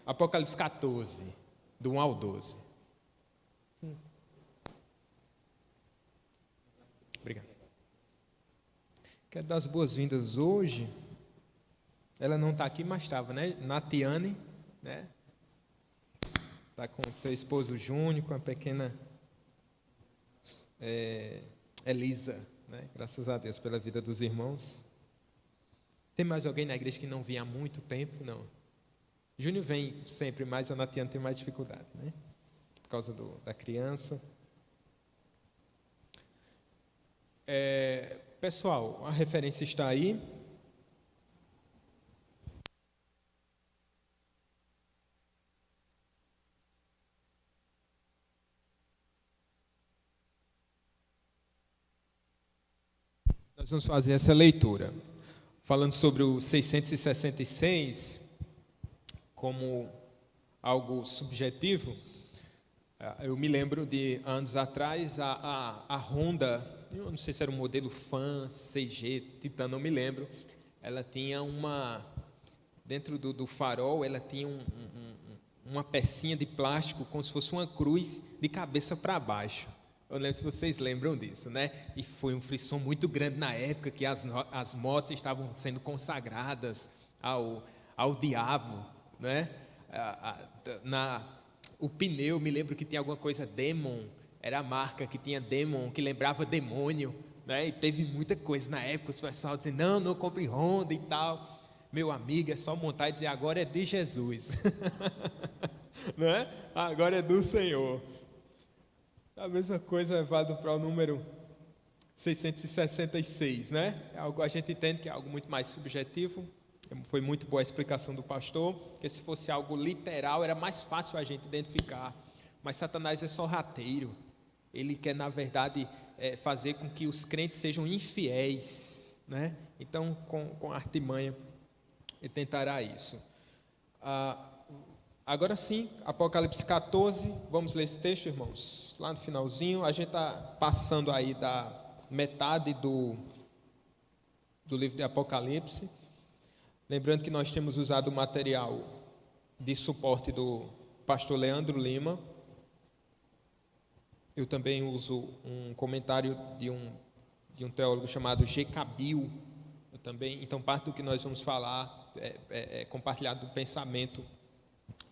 Apocalipse 14, do 1 ao 12. Obrigado. Quero dar as boas-vindas hoje. Ela não está aqui, mas estava, né? Natiane, né? Está com seu esposo Júnior, com a pequena Elisa, né? Graças a Deus pela vida dos irmãos. Tem mais alguém na igreja que não vinha há muito tempo? Não. Júnior vem sempre, mas a Natiane tem mais dificuldade, né? Por causa da criança. Pessoal, a referência está aí. Nós vamos fazer essa leitura. Falando sobre o 666 como algo subjetivo, eu me lembro de anos atrás, a Honda, eu não sei se era um modelo Fan, CG, Titan, não me lembro, ela tinha dentro do farol, ela tinha uma pecinha de plástico, como se fosse uma cruz de cabeça para baixo. Eu não lembro se vocês lembram disso, né? E foi um frisson muito grande na época que as motos estavam sendo consagradas ao diabo, né? O pneu, me lembro que tinha alguma coisa Demon, era a marca que tinha Demon, que lembrava demônio, né? E teve muita coisa na época, os pessoal dizendo, não compre Honda e tal. Meu amigo, é só montar e dizer, agora é de Jesus, né? Agora é do Senhor. A mesma coisa é válido para o número 666, né? A gente entende que é algo muito mais subjetivo. Foi muito boa a explicação do pastor, que se fosse algo literal era mais fácil a gente identificar. Mas Satanás é sorrateiro. Ele quer, na verdade, fazer com que os crentes sejam infiéis, né? Então, com artimanha, ele tentará isso. Agora sim, Apocalipse 14, vamos ler esse texto, irmãos, lá no finalzinho. A gente está passando aí da metade do livro de Apocalipse. Lembrando que nós temos usado o material de suporte do pastor Leandro Lima. Eu também uso um comentário de um teólogo chamado G. Cabil. Então, parte do que nós vamos falar é compartilhado do pensamento,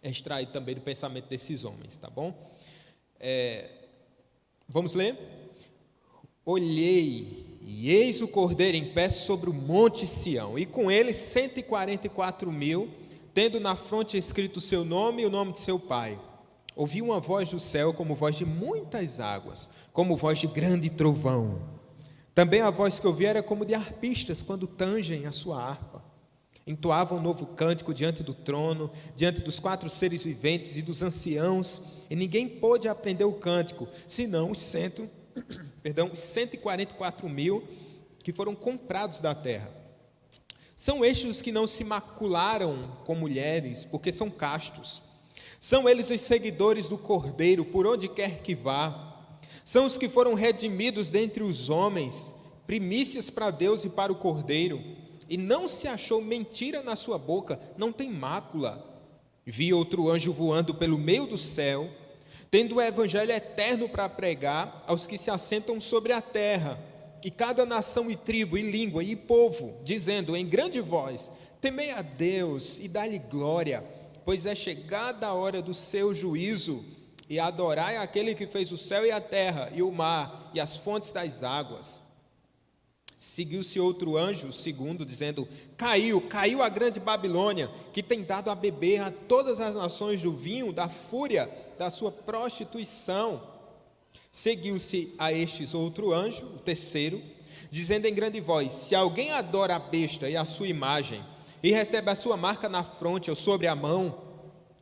é extraído também do pensamento desses homens, tá bom? Vamos ler? Olhei, e eis o Cordeiro em pé sobre o monte Sião, e com ele 144.000, tendo na fronte escrito o seu nome e o nome de seu pai. Ouvi uma voz do céu como voz de muitas águas, como voz de grande trovão. Também a voz que ouvi era como de arpistas quando tangem a sua harpa. Entoavam um novo cântico diante do trono, diante dos 4 seres viventes e dos anciãos, e ninguém pôde aprender o cântico, senão os 144.000 que foram comprados da terra. São estes os que não se macularam com mulheres, porque são castos. São eles os seguidores do Cordeiro, por onde quer que vá. São os que foram redimidos dentre os homens, primícias para Deus e para o Cordeiro. E não se achou mentira na sua boca, não tem mácula. Vi outro anjo voando pelo meio do céu, tendo o evangelho eterno para pregar aos que se assentam sobre a terra, e cada nação e tribo e língua e povo, dizendo em grande voz, temei a Deus e dá-lhe glória, pois é chegada a hora do seu juízo, e adorai aquele que fez o céu e a terra, e o mar, e as fontes das águas. Seguiu-se outro anjo, o segundo, dizendo, caiu a grande Babilônia, que tem dado a beber a todas as nações do vinho, da fúria, da sua prostituição. Seguiu-se a estes outro anjo, o terceiro, dizendo em grande voz, se alguém adora a besta e a sua imagem, e recebe a sua marca na fronte ou sobre a mão,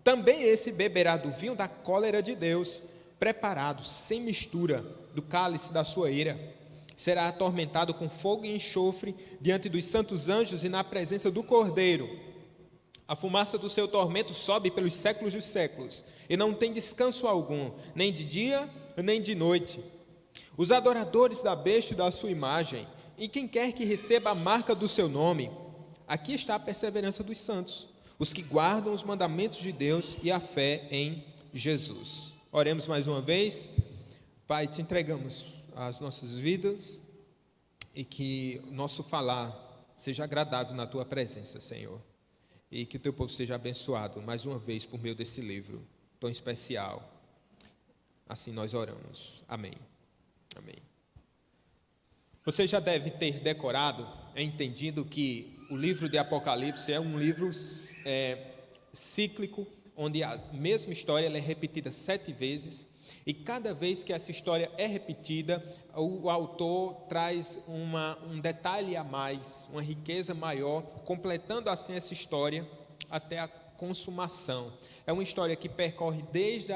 também esse beberá do vinho da cólera de Deus, preparado, sem mistura, do cálice da sua ira. Será atormentado com fogo e enxofre diante dos santos anjos e na presença do Cordeiro. A fumaça do seu tormento sobe pelos séculos dos séculos, e não tem descanso algum, nem de dia, nem de noite. Os adoradores da besta e da sua imagem, e quem quer que receba a marca do seu nome, aqui está a perseverança dos santos. os que guardam os mandamentos de Deus e a fé em Jesus. Oremos mais uma vez. Pai, te entregamos as nossas vidas e que o nosso falar seja agradável na tua presença, Senhor. E que o teu povo seja abençoado mais uma vez por meio desse livro tão especial. Assim nós oramos. Amém. Amém. Você já deve ter decorado, entendido que o livro de Apocalipse é um livro cíclico, onde a mesma história ela é repetida 7 vezes, e cada vez que essa história é repetida, o autor traz um detalhe a mais, uma riqueza maior, completando assim essa história até a consumação. É uma história que percorre desde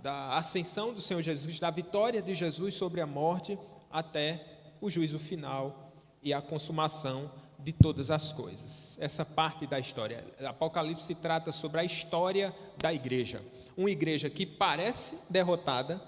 da ascensão do Senhor Jesus, da vitória de Jesus sobre a morte, até o juízo final e a consumação de todas as coisas. Essa parte da história, Apocalipse trata sobre a história da igreja. Uma igreja que parece derrotada,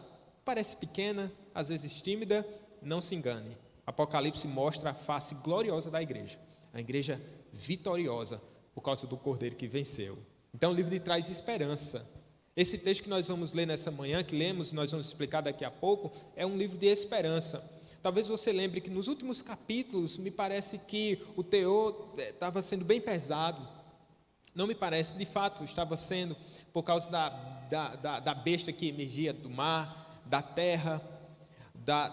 parece pequena, às vezes tímida, não se engane. Apocalipse mostra a face gloriosa da igreja, a igreja vitoriosa por causa do Cordeiro que venceu. Então o livro traz esperança. Esse texto que nós vamos ler nessa manhã, que lemos e nós vamos explicar daqui a pouco, é um livro de esperança. Talvez você lembre que nos últimos capítulos, me parece que o teor estava sendo bem pesado. Não me parece, de fato, estava sendo por causa da besta que emergia do mar, da terra,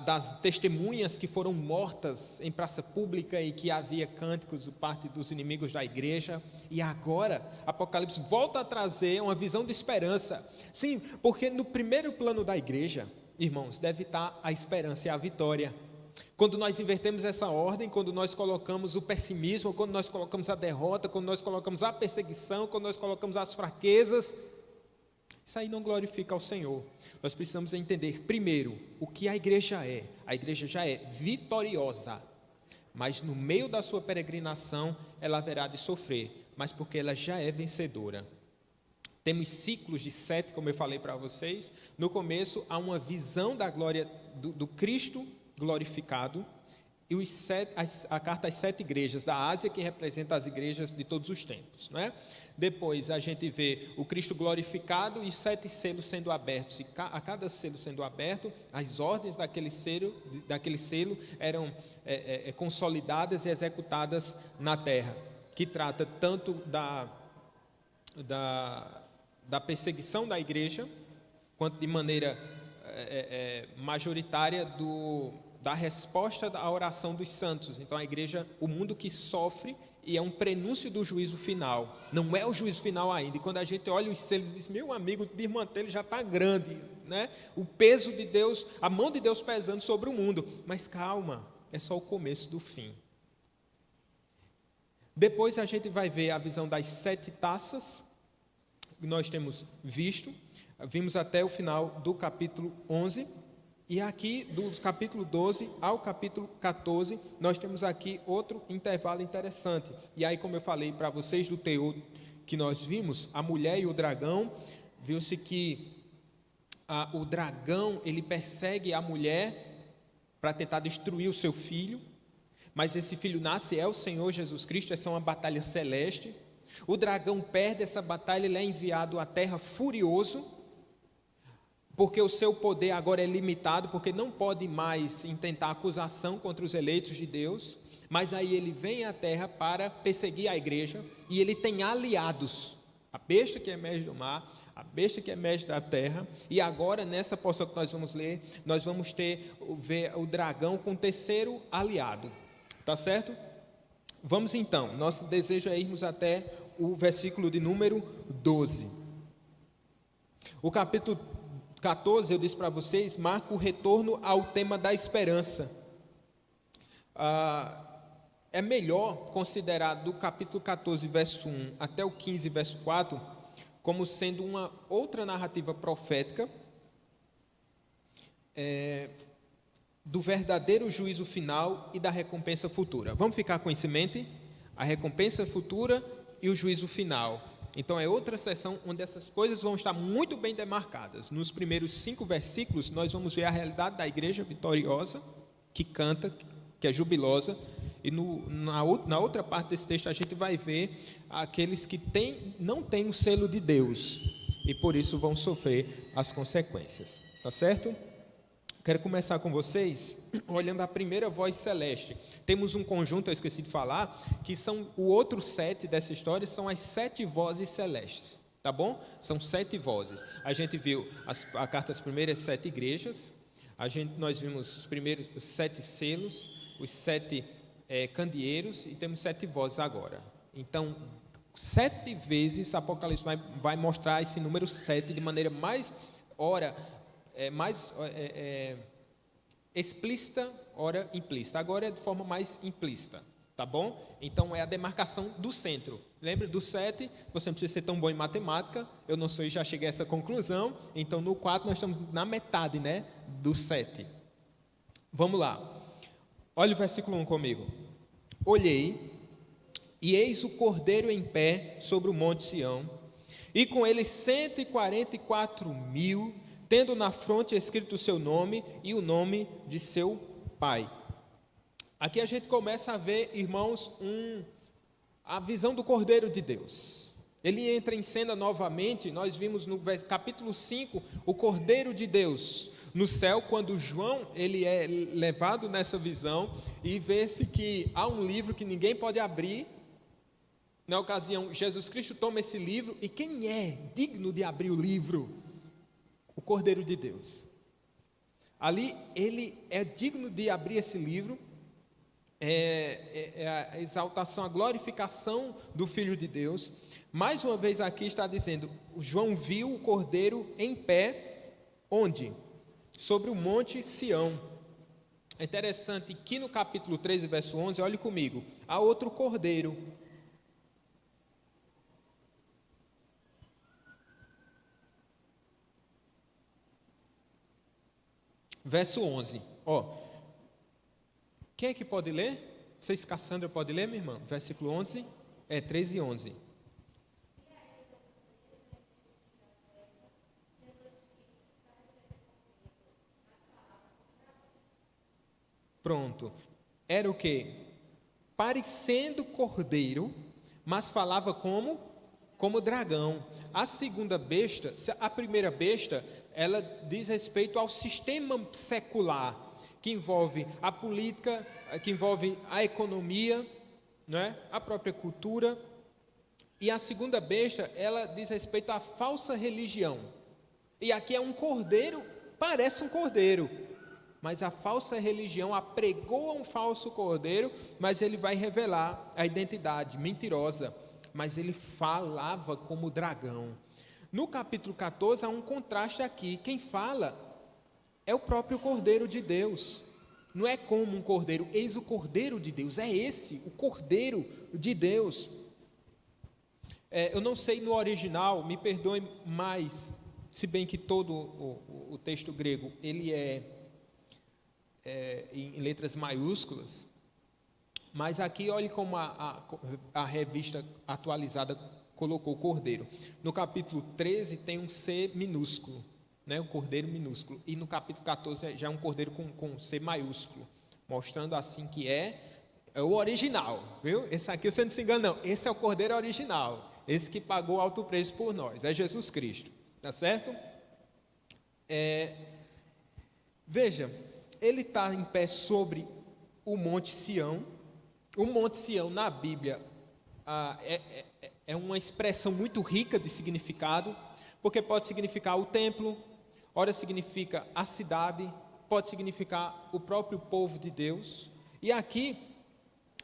das testemunhas que foram mortas em praça pública e que havia cânticos de parte dos inimigos da igreja. E agora, Apocalipse volta a trazer uma visão de esperança. Sim, porque no primeiro plano da igreja, irmãos, deve estar a esperança e a vitória. Quando nós invertemos essa ordem, quando nós colocamos o pessimismo, quando nós colocamos a derrota, quando nós colocamos a perseguição, quando nós colocamos as fraquezas, isso aí não glorifica ao Senhor. Nós precisamos entender, primeiro, o que a igreja é. A igreja já é vitoriosa, mas no meio da sua peregrinação, ela haverá de sofrer, mas porque ela já é vencedora. Temos ciclos de 7, como eu falei para vocês. No começo, há uma visão da glória do Cristo glorificado, e a carta às 7 igrejas da Ásia, que representa as igrejas de todos os tempos, não é? Depois a gente vê o Cristo glorificado e 7 selos sendo abertos, e a cada selo sendo aberto, as ordens daquele selo eram consolidadas e executadas na terra, que trata tanto da perseguição da igreja, quanto de maneira majoritária da resposta à oração dos santos. Então a igreja, o mundo que sofre, e é um prenúncio do juízo final, não é o juízo final ainda. E quando a gente olha os selos e diz, meu amigo, o desmantelo já está grande, né? O peso de Deus, a mão de Deus pesando sobre o mundo, mas calma, é só o começo do fim. Depois a gente vai ver a visão das 7 taças, que nós temos vimos até o final do capítulo 11, e aqui do capítulo 12 ao capítulo 14, nós temos aqui outro intervalo interessante. E aí, como eu falei para vocês do teor que nós vimos, a mulher e o dragão, viu-se que o dragão, ele persegue a mulher para tentar destruir o seu filho, mas esse filho nasce, é o Senhor Jesus Cristo. Essa é uma batalha celeste. O dragão perde essa batalha, ele é enviado à terra furioso, porque o seu poder agora é limitado, porque não pode mais intentar acusação contra os eleitos de Deus, mas aí ele vem à terra para perseguir a igreja, e ele tem aliados, a besta que emerge do mar, a besta que emerge da terra, e agora nessa porção que nós vamos ler, nós vamos ver o dragão com o terceiro aliado, tá certo? Vamos então, nosso desejo é irmos até o versículo de número 12. O capítulo 14, eu disse para vocês, marca o retorno ao tema da esperança. É melhor considerar do capítulo 14, verso 1 até o 15, verso 4, como sendo uma outra narrativa profética do verdadeiro juízo final e da recompensa futura. Vamos ficar com isso em mente? A recompensa futura e o juízo final. Então é outra seção onde essas coisas vão estar muito bem demarcadas. Nos primeiros 5 versículos, nós vamos ver a realidade da igreja vitoriosa, que canta, que é jubilosa, E na outra parte desse texto a gente vai ver aqueles que não têm o selo de Deus e por isso vão sofrer as consequências. Tá certo? Quero começar com vocês olhando a primeira voz celeste. Temos um conjunto, eu esqueci de falar, que são o outro 7 dessa história, são as 7 vozes celestes, tá bom? São 7 vozes. A gente viu a carta das primeiras 7 igrejas, nós vimos os 7 selos, os 7 candeeiros e temos 7 vozes agora. Então, 7 vezes Apocalipse vai mostrar esse número 7 de maneira mais explícita, ora implícita. Agora é de forma mais implícita, tá bom? Então é a demarcação do centro. Lembra do 7? Você não precisa ser tão bom em matemática, eu não sou e já cheguei a essa conclusão. Então no 4 nós estamos na metade, né, do 7. Vamos lá. Olha o versículo 1 comigo. Olhei, e eis o Cordeiro em pé sobre o monte Sião, e com ele 144.000, tendo na fronte escrito o seu nome e o nome de seu pai. Aqui a gente começa a ver, irmãos, a visão do Cordeiro de Deus. Ele entra em cena novamente. Nós vimos no capítulo 5 o Cordeiro de Deus no céu, quando João ele é levado nessa visão e vê-se que há um livro que ninguém pode abrir. Na ocasião, Jesus Cristo toma esse livro, e quem é digno de abrir o livro? O Cordeiro de Deus. Ali ele é digno de abrir esse livro, a exaltação, a glorificação do Filho de Deus. Mais uma vez aqui está dizendo, João viu o Cordeiro em pé, onde? Sobre o monte Sião. É interessante que no capítulo 13, verso 11, olhe comigo, há outro Cordeiro. Verso 11, quem é que pode ler? Vocês, Cassandra, pode ler, minha irmã? Versículo 11, 13 e 11. Pronto. Era o quê? Parecendo cordeiro, mas falava como dragão. A segunda besta, a primeira besta, ela diz respeito ao sistema secular, que envolve a política, que envolve a economia, não é? A própria cultura. E a segunda besta, ela diz respeito à falsa religião. E aqui é um cordeiro, parece um cordeiro, mas a falsa religião apregoa um falso cordeiro, mas ele vai revelar a identidade mentirosa, mas ele falava como dragão. No capítulo 14 há um contraste aqui. Quem fala é o próprio Cordeiro de Deus. Não é como um cordeiro, eis o Cordeiro de Deus. É esse, o Cordeiro de Deus. Eu não sei no original, me perdoem, mas, se bem que todo o texto grego, ele é em letras maiúsculas, mas aqui olhe como a revista atualizada colocou o cordeiro. No capítulo 13 tem um C minúsculo, né, o cordeiro minúsculo, e no capítulo 14 já é um cordeiro com C maiúsculo, mostrando assim que é o original, viu? Esse aqui você não se engana não, esse é o cordeiro original, esse que pagou alto preço por nós, é Jesus Cristo, tá certo? Veja, ele está em pé sobre o monte Sião. O monte Sião na Bíblia é uma expressão muito rica de significado, porque pode significar o templo, ora significa a cidade, pode significar o próprio povo de Deus. E aqui,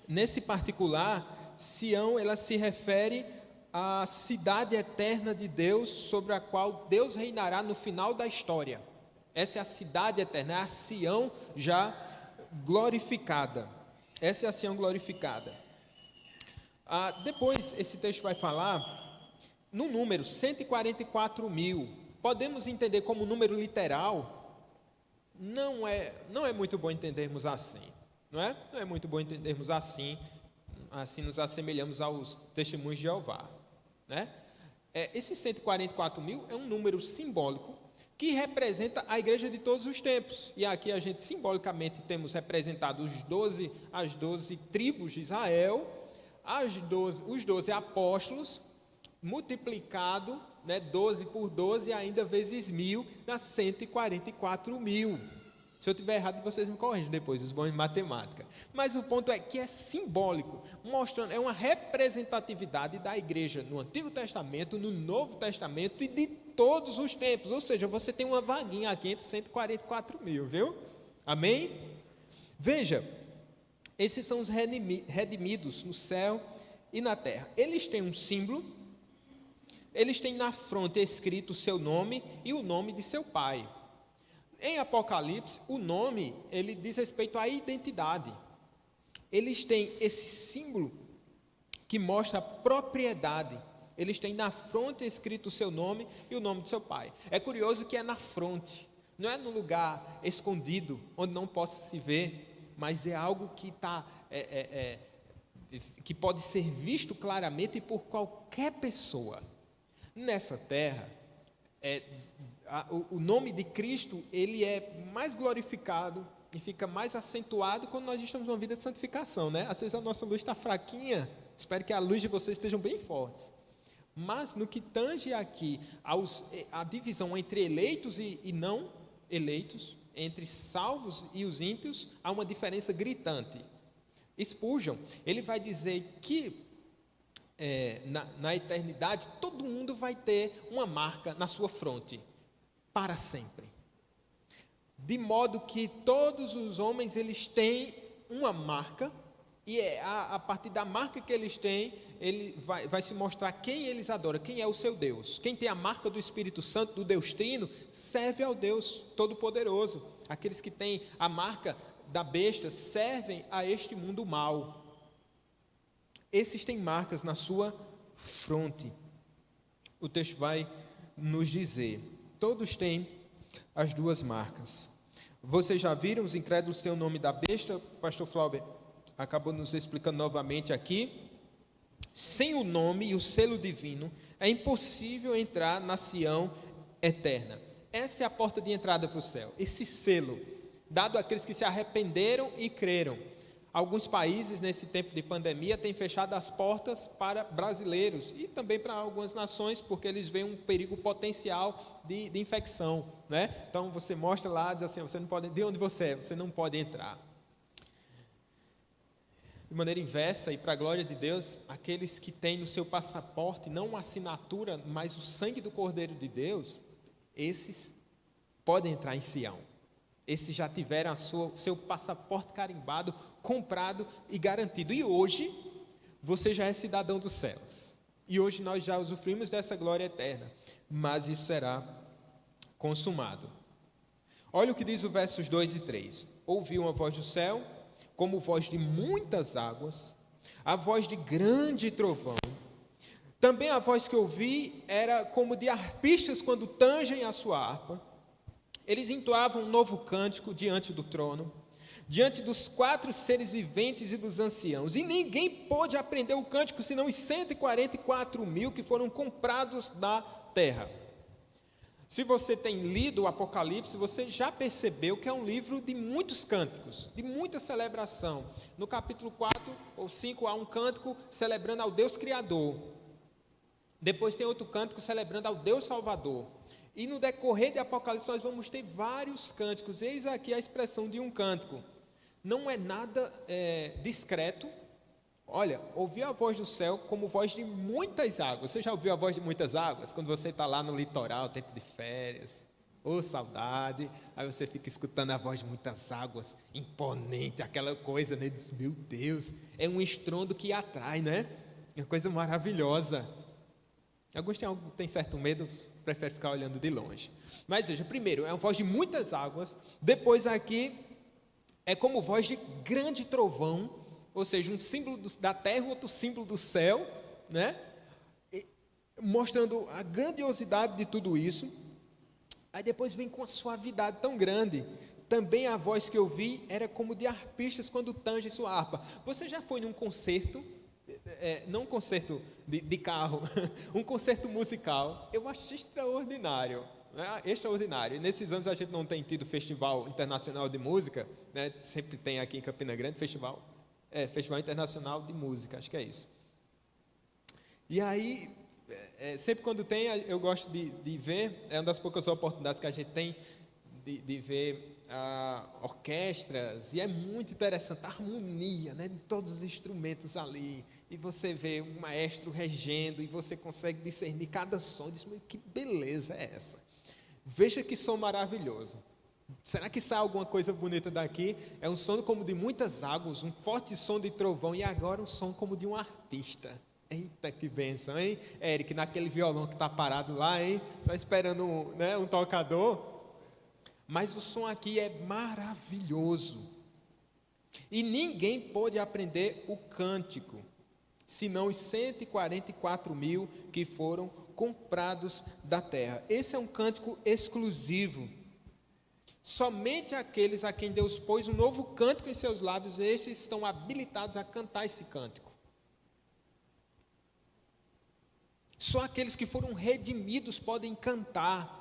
nesse particular, Sião, ela se refere à cidade eterna de Deus, sobre a qual Deus reinará no final da história. Essa é a cidade eterna, é a Sião já glorificada. Essa é a Sião glorificada. Depois, esse texto vai falar no número 144.000. Podemos entender como número literal? Não é muito bom entendermos assim, não é? Não é muito bom entendermos assim nos assemelhamos aos testemunhos de Jeová, né? Esse 144.000 é um número simbólico que representa a igreja de todos os tempos. E aqui a gente simbolicamente temos representado as 12 tribos de Israel, os 12 apóstolos, multiplicado, 12 por 12, ainda vezes 1000, dá 144.000. Se eu estiver errado, vocês me corrigem depois, os bons de matemática. Mas o ponto é que é simbólico, mostrando, é uma representatividade da igreja no Antigo Testamento, no Novo Testamento e de todos os tempos. Ou seja, você tem uma vaguinha aqui entre 144.000, viu? Amém? Veja, esses são os redimidos no céu e na terra. Eles têm um símbolo, eles têm na fronte escrito o seu nome e o nome de seu pai. Em Apocalipse, o nome, ele diz respeito à identidade. Eles têm esse símbolo que mostra a propriedade. Eles têm na fronte escrito o seu nome e o nome do seu pai. É curioso que é na fronte, não é no lugar escondido, onde não possa se ver, mas é algo que que pode ser visto claramente por qualquer pessoa. Nessa terra, o nome de Cristo, ele é mais glorificado e fica mais acentuado quando nós estamos numa vida de santificação, né? Às vezes a nossa luz está fraquinha, espero que a luz de vocês estejam bem fortes. Mas no que tange aqui a divisão entre eleitos e não eleitos, entre salvos e os ímpios, há uma diferença gritante. Spurgeon, ele vai dizer que na eternidade todo mundo vai ter uma marca na sua fronte, para sempre. De modo que todos os homens, eles têm uma marca, e a partir da marca que eles têm, ele vai se mostrar quem eles adoram, quem é o seu Deus. Quem tem a marca do Espírito Santo, do Deus Trino, serve ao Deus Todo-Poderoso. Aqueles que têm a marca da besta, servem a este mundo mau. Esses têm marcas na sua fronte. O texto vai nos dizer, todos têm as duas marcas. Vocês já viram, os incrédulos têm o nome da besta? O pastor Flauber acabou nos explicando novamente aqui. Sem o nome e o selo divino, é impossível entrar na Sião eterna. Essa é a porta de entrada para o céu. Esse selo, dado àqueles que se arrependeram e creram. Alguns países, nesse tempo de pandemia, têm fechado as portas para brasileiros e também para algumas nações, porque eles veem um perigo potencial de infecção, né? Então, você mostra lá, diz assim, você não pode, de onde você é, você não pode entrar. De maneira inversa, e para a glória de Deus, aqueles que têm no seu passaporte, não uma assinatura, mas o sangue do Cordeiro de Deus, esses podem entrar em Sião. Esses já tiveram seu passaporte carimbado, comprado e garantido. E hoje, você já é cidadão dos céus. E hoje nós já usufruímos dessa glória eterna. Mas isso será consumado. Olha o que diz o versos 2 e 3. Ouvi uma voz do céu, como voz de muitas águas, a voz de grande trovão. Também a voz que ouvi era como de arpistas quando tangem a sua harpa. Eles entoavam um novo cântico diante do trono, diante dos 4 seres viventes e dos anciãos. E ninguém pôde aprender o cântico, senão os 144.000 que foram comprados da terra. Se você tem lido o Apocalipse, você já percebeu que é um livro de muitos cânticos, de muita celebração. No capítulo 4 ou 5 há um cântico celebrando ao Deus Criador. Depois tem outro cântico celebrando ao Deus Salvador. E no decorrer de Apocalipse nós vamos ter vários cânticos. Eis aqui a expressão de um cântico. Não é nada discreto. Olha, ouvi a voz do céu como voz de muitas águas. Você já ouviu a voz de muitas águas? Quando você está lá no litoral, tempo de férias. Ô, saudade. Aí você fica escutando a voz de muitas águas, imponente, aquela coisa, né? Diz, meu Deus, é um estrondo que atrai, né? É uma coisa maravilhosa. Alguns têm certo medo, preferem ficar olhando de longe. Mas veja, primeiro, é uma voz de muitas águas. Depois aqui, é como voz de grande trovão. Ou seja, um símbolo da terra, outro símbolo do céu, né? Mostrando a grandiosidade de tudo isso. Aí depois vem com a suavidade tão grande. Também a voz que eu vi era como de arpistas quando tange sua harpa. Você já foi num concerto, não um concerto de carro, um concerto musical? Eu acho extraordinário. né? Extraordinário. E nesses anos a gente não tem tido Festival Internacional de Música, né? Sempre tem aqui em Campina Grande Festival Internacional de Música, acho que é isso. E aí, sempre quando tem, eu gosto de ver, é uma das poucas oportunidades que a gente tem de ver orquestras, e é muito interessante a harmonia, né, de todos os instrumentos ali, e você vê um maestro regendo, e você consegue discernir cada som, e diz, que beleza é essa? Veja que som maravilhoso. Será que sai alguma coisa bonita daqui? É um som como de muitas águas, um forte som de trovão, e agora um som como de um arpista. Eita, que bênção, hein? Eric, naquele violão que está parado lá, hein? Só esperando um tocador. Mas o som aqui é maravilhoso. E ninguém pôde aprender o cântico, senão os 144 mil que foram comprados da terra. Esse é um cântico exclusivo. Somente aqueles a quem Deus pôs um novo cântico em seus lábios, estes estão habilitados a cantar esse cântico. Só aqueles que foram redimidos podem cantar.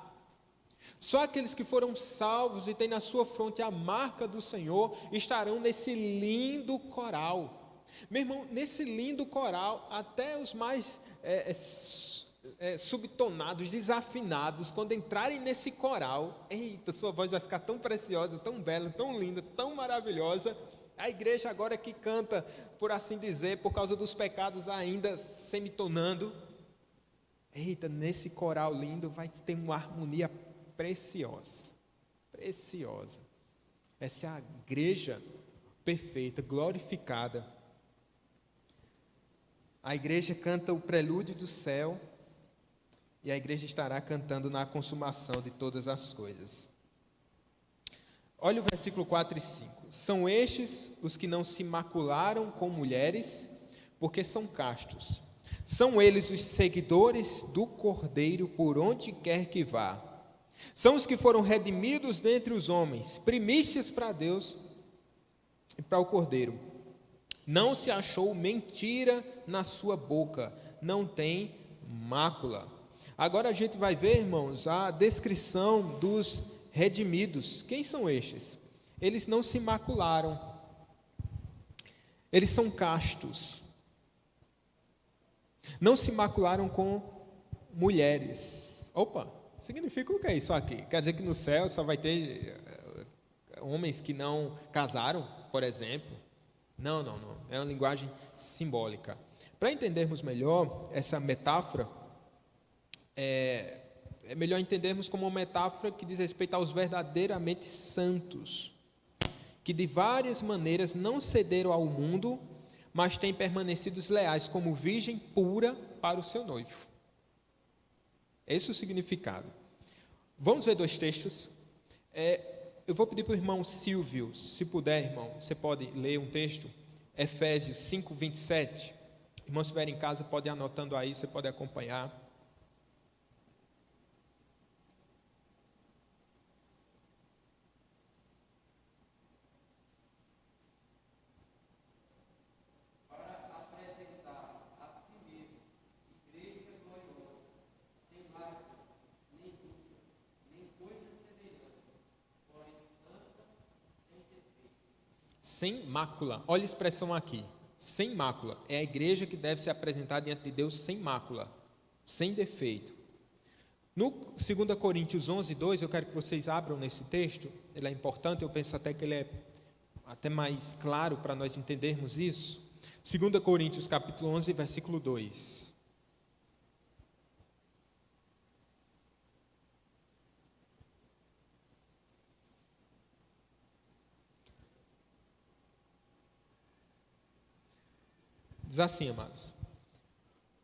Só aqueles que foram salvos e têm na sua fronte a marca do Senhor estarão nesse lindo coral. Meu irmão, nesse lindo coral, até os mais subtonados, desafinados, quando entrarem nesse coral, eita, sua voz vai ficar tão preciosa, tão bela, tão linda, tão maravilhosa. A igreja agora que canta, por assim dizer, por causa dos pecados ainda semitonando, eita, nesse coral lindo vai ter uma harmonia preciosa, preciosa. Essa é a igreja perfeita, glorificada. A igreja canta o prelúdio do céu, e a igreja estará cantando na consumação de todas as coisas. Olha o versículo 4 e 5. São estes os que não se macularam com mulheres, porque são castos. São eles os seguidores do Cordeiro por onde quer que vá. São os que foram redimidos dentre os homens, primícias para Deus e para o Cordeiro. Não se achou mentira na sua boca, não tem mácula. Agora a gente vai ver, irmãos, a descrição dos redimidos. Quem são estes? Eles não se macularam. Eles são castos. Não se macularam com mulheres. Opa, significa o que é isso aqui? Quer dizer que no céu só vai ter homens que não casaram, por exemplo? Não. É uma linguagem simbólica. Para entendermos melhor essa metáfora, é melhor entendermos como uma metáfora que diz respeito aos verdadeiramente santos, que de várias maneiras não cederam ao mundo, mas têm permanecido leais como virgem pura para o seu noivo. Esse é o significado. Vamos ver 2 textos. Eu vou pedir para o irmão Silvio, se puder, irmão, você pode ler um texto, Efésios 5, 27. Irmão, se estiver em casa, pode ir anotando aí, você pode acompanhar. Sem mácula, olha a expressão aqui, sem mácula, é a igreja que deve se apresentar diante de Deus sem mácula, sem defeito. No 2 Coríntios 11, 2, eu quero que vocês abram nesse texto, ele é importante, eu penso até que ele é até mais claro para nós entendermos isso. 2 Coríntios capítulo 11, versículo 2. Diz assim, amados,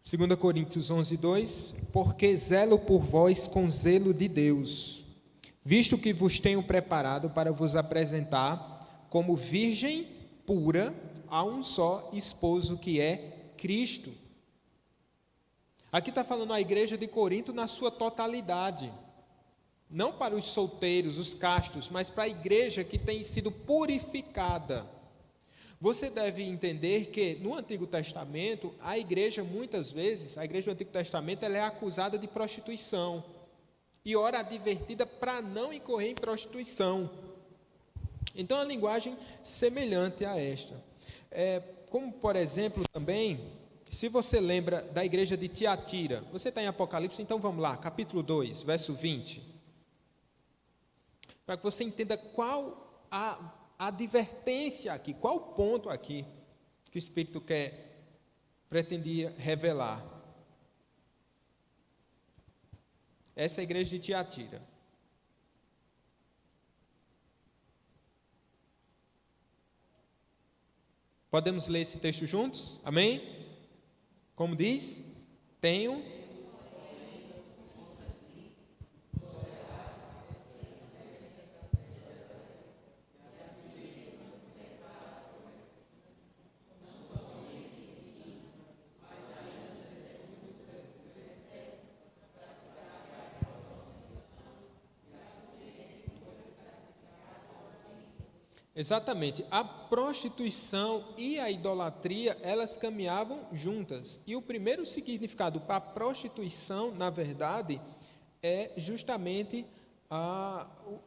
2 Coríntios 11, 2, porque zelo por vós com zelo de Deus, visto que vos tenho preparado para vos apresentar como virgem pura a um só esposo, que é Cristo. Aqui está falando a igreja de Corinto na sua totalidade, não para os solteiros, os castos, mas para a igreja que tem sido purificada. Você deve entender que no Antigo Testamento, a igreja muitas vezes, a igreja do Antigo Testamento, ela é acusada de prostituição. e hora advertida para não incorrer em prostituição. Então, a linguagem semelhante a esta. Como, por exemplo, também, se você lembra da igreja de Tiatira, você está em Apocalipse, então vamos lá, capítulo 2, verso 20. Para que você entenda qual a advertência aqui, qual o ponto aqui que o Espírito pretendia revelar. Essa é a igreja de Tiatira. Podemos ler esse texto juntos? Amém? Como diz? Tenho. Exatamente, a prostituição e a idolatria, elas caminhavam juntas. E o primeiro significado para a prostituição, na verdade, é justamente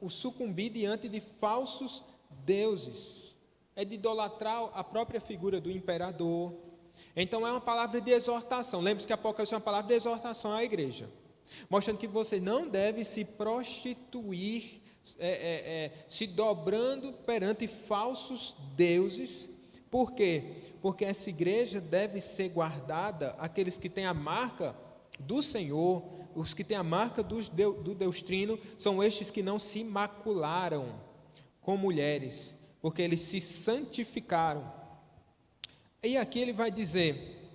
o sucumbir diante de falsos deuses. É de idolatrar a própria figura do imperador. Então é uma palavra de exortação. Lembre-se que Apocalipse é uma palavra de exortação à igreja, mostrando que você não deve se prostituir, se dobrando perante falsos deuses. Por quê? Porque essa igreja deve ser guardada, aqueles que têm a marca do Senhor, os que têm a marca do Deus Trino, são estes que não se macularam com mulheres, porque eles se santificaram. E aqui ele vai dizer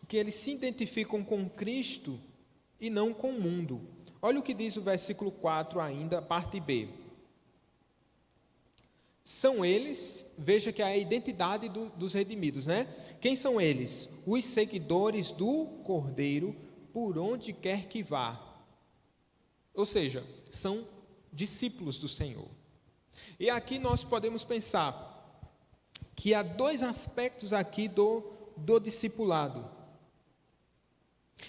que eles se identificam com Cristo e não com o mundo. Olha o que diz o versículo 4 ainda, parte B. São eles, veja que é a identidade dos redimidos, né? Quem são eles? Os seguidores do Cordeiro, por onde quer que vá. Ou seja, são discípulos do Senhor. E aqui nós podemos pensar que há dois aspectos aqui do discipulado.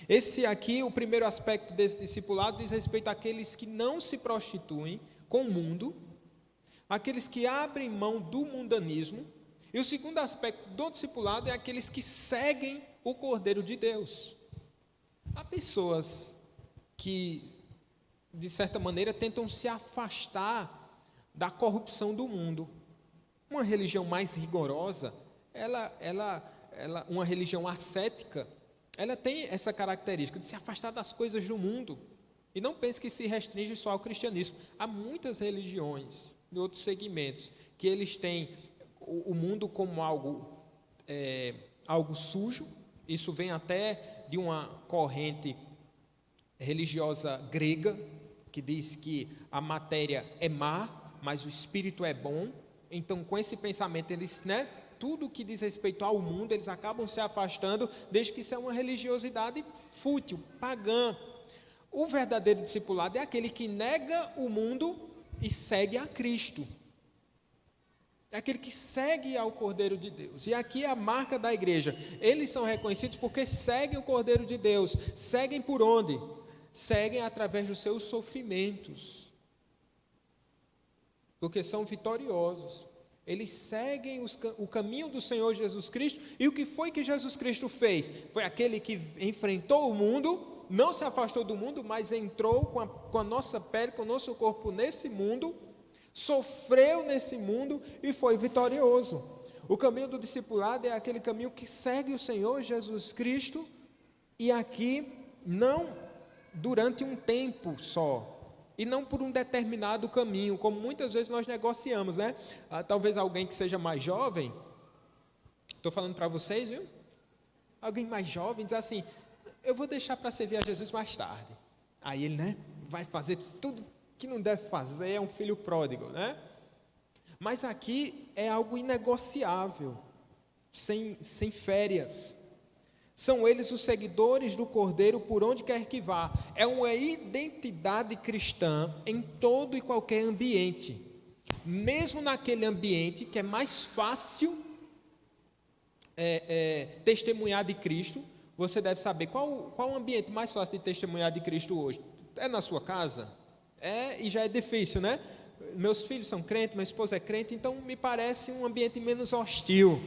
Esse aqui, o primeiro aspecto desse discipulado, diz respeito àqueles que não se prostituem com o mundo, aqueles que abrem mão do mundanismo. E o segundo aspecto do discipulado é aqueles que seguem o Cordeiro de Deus. Há pessoas que, de certa maneira, tentam se afastar da corrupção do mundo. Uma religião mais rigorosa, uma religião ascética, ela tem essa característica de se afastar das coisas do mundo. E não pense que se restringe só ao cristianismo. Há muitas religiões, de outros segmentos, que eles têm o mundo como algo sujo. Isso vem até de uma corrente religiosa grega, que diz que a matéria é má, mas o espírito é bom. Então, com esse pensamento, eles, tudo que diz respeito ao mundo, eles acabam se afastando, desde que isso é uma religiosidade fútil, pagã. O verdadeiro discipulado é aquele que nega o mundo e segue a Cristo. É aquele que segue ao Cordeiro de Deus. E aqui é a marca da igreja. Eles são reconhecidos porque seguem o Cordeiro de Deus. Seguem por onde? Seguem através dos seus sofrimentos. Porque são vitoriosos. Eles seguem o caminho do Senhor Jesus Cristo. E o que foi que Jesus Cristo fez? Foi aquele que enfrentou o mundo, não se afastou do mundo, mas entrou com a nossa pele, com o nosso corpo nesse mundo, sofreu nesse mundo e foi vitorioso. O caminho do discipulado é aquele caminho que segue o Senhor Jesus Cristo, e aqui não durante um tempo só, e não por um determinado caminho, como muitas vezes nós negociamos, talvez alguém que seja mais jovem, estou falando para vocês, viu? Alguém mais jovem diz assim: eu vou deixar para servir a Jesus mais tarde. Aí ele, vai fazer tudo que não deve fazer, é um filho pródigo, Mas aqui é algo inegociável, sem férias. São eles os seguidores do Cordeiro por onde quer que vá. É uma identidade cristã em todo e qualquer ambiente. Mesmo naquele ambiente que é mais fácil testemunhar de Cristo, você deve saber qual o ambiente mais fácil de testemunhar de Cristo hoje. É na sua casa? E já é difícil, né? Meus filhos são crentes, minha esposa é crente, então me parece um ambiente menos hostil.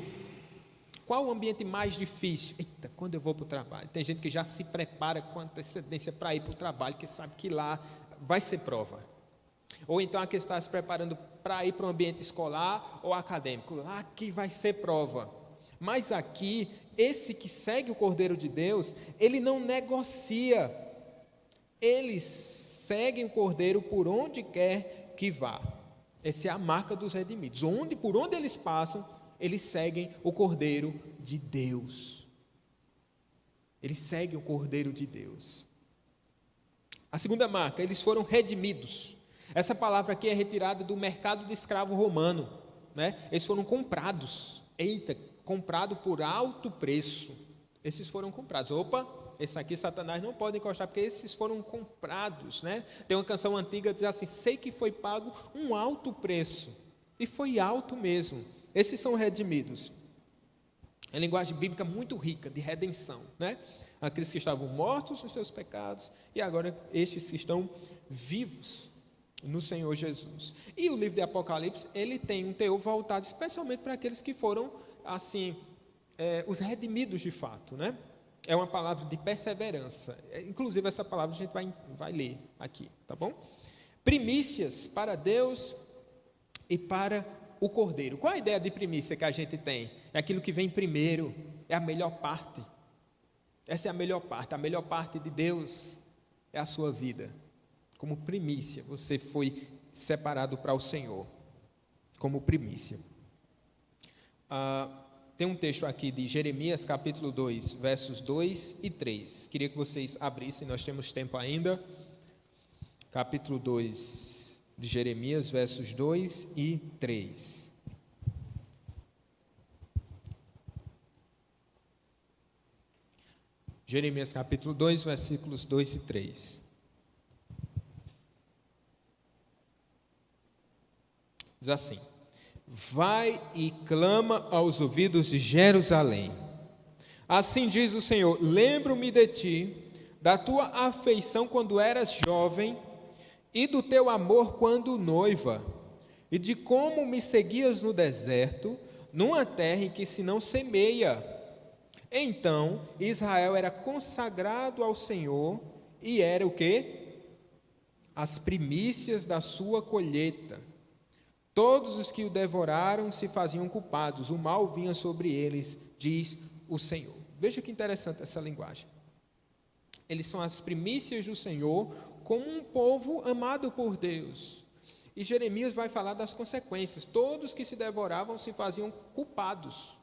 Qual o ambiente mais difícil? Eita, quando eu vou para o trabalho. Tem gente que já se prepara com antecedência para ir para o trabalho, que sabe que lá vai ser prova. Ou então aquele está se preparando para ir para um ambiente escolar ou acadêmico. Lá que vai ser prova. Mas aqui, esse que segue o Cordeiro de Deus, ele não negocia. Eles seguem o Cordeiro por onde quer que vá. Essa é a marca dos redimidos. Por onde eles passam, eles seguem o Cordeiro de Deus. Eles seguem o Cordeiro de Deus. A segunda marca, eles foram redimidos. Essa palavra aqui é retirada do mercado de escravo romano, né? Eles foram comprados. Comprado por alto preço. Esses foram comprados. Esse aqui Satanás não pode encostar, porque esses foram comprados, né? Tem uma canção antiga que diz assim: sei que foi pago um alto preço. E foi alto mesmo. Esses são redimidos. É uma linguagem bíblica muito rica, de redenção, né? Aqueles que estavam mortos nos seus pecados, e agora estes que estão vivos no Senhor Jesus. E o livro de Apocalipse, ele tem um teor voltado especialmente para aqueles que foram, assim, os redimidos de fato, né? É uma palavra de perseverança. Inclusive, essa palavra a gente vai ler aqui, tá bom? Primícias para Deus e para o Cordeiro. Qual a ideia de primícia que a gente tem? É aquilo que vem primeiro, é a melhor parte. Essa é a melhor parte de Deus é a sua vida. Como primícia, você foi separado para o Senhor, como primícia. Tem um texto aqui de Jeremias, capítulo 2, versos 2 e 3. Queria que vocês abrissem, nós temos tempo ainda. Capítulo 2 de Jeremias, versos 2 e 3. Jeremias, capítulo 2, versículos 2 e 3. Diz assim: vai e clama aos ouvidos de Jerusalém. Assim diz o Senhor: lembro-me de ti, da tua afeição quando eras jovem, e do teu amor quando noiva, e de como me seguias no deserto, numa terra em que se não semeia. Então Israel era consagrado ao Senhor, e era o quê? As primícias da sua colheita. Todos os que o devoraram se faziam culpados, o mal vinha sobre eles, diz o Senhor. Veja que interessante essa linguagem. Eles são as primícias do Senhor, como um povo amado por Deus. E Jeremias vai falar das consequências. Todos que se devoravam se faziam culpados.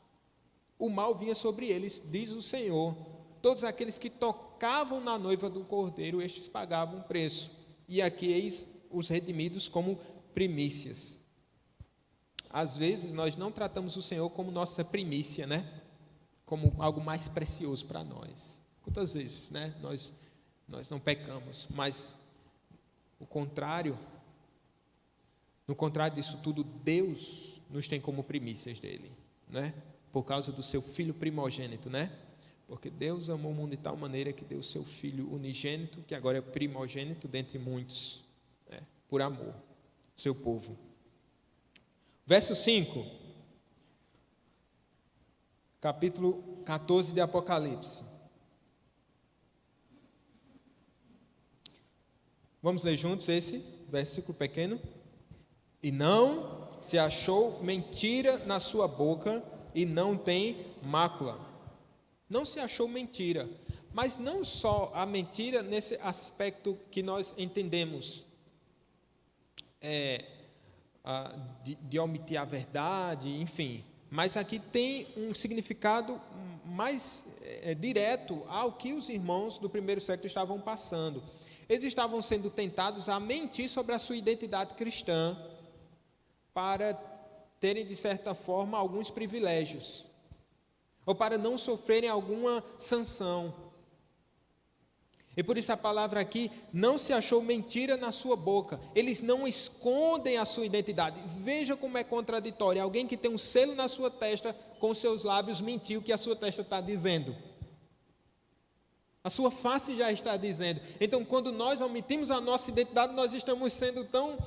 O mal vinha sobre eles, diz o Senhor. Todos aqueles que tocavam na noiva do Cordeiro, estes pagavam um preço. E aqui eis os redimidos como primícias. Às vezes nós não tratamos o Senhor como nossa primícia, né? Como algo mais precioso para nós. Quantas vezes, né? Nós não pecamos, mas no contrário disso tudo, Deus nos tem como primícias dele, né? Por causa do seu Filho primogênito, né? Porque Deus amou o mundo de tal maneira que deu o seu Filho unigênito, que agora é primogênito dentre muitos, né? Por amor, seu povo. Verso 5, capítulo 14 de Apocalipse. Vamos ler juntos esse versículo pequeno? E não se achou mentira na sua boca, e não tem mácula. Não se achou mentira, mas não só a mentira nesse aspecto que nós entendemos, de omitir a verdade, enfim. Mas aqui tem um significado mais direto ao que os irmãos do primeiro século estavam passando. Eles estavam sendo tentados a mentir sobre a sua identidade cristã para terem, de certa forma, alguns privilégios, ou para não sofrerem alguma sanção. E por isso a palavra aqui, não se achou mentira na sua boca. Eles não escondem a sua identidade. Veja como é contraditório. Alguém que tem um selo na sua testa, com seus lábios mentir o que a sua testa está dizendo. A sua face já está dizendo. Então, quando nós omitimos a nossa identidade, nós estamos sendo tão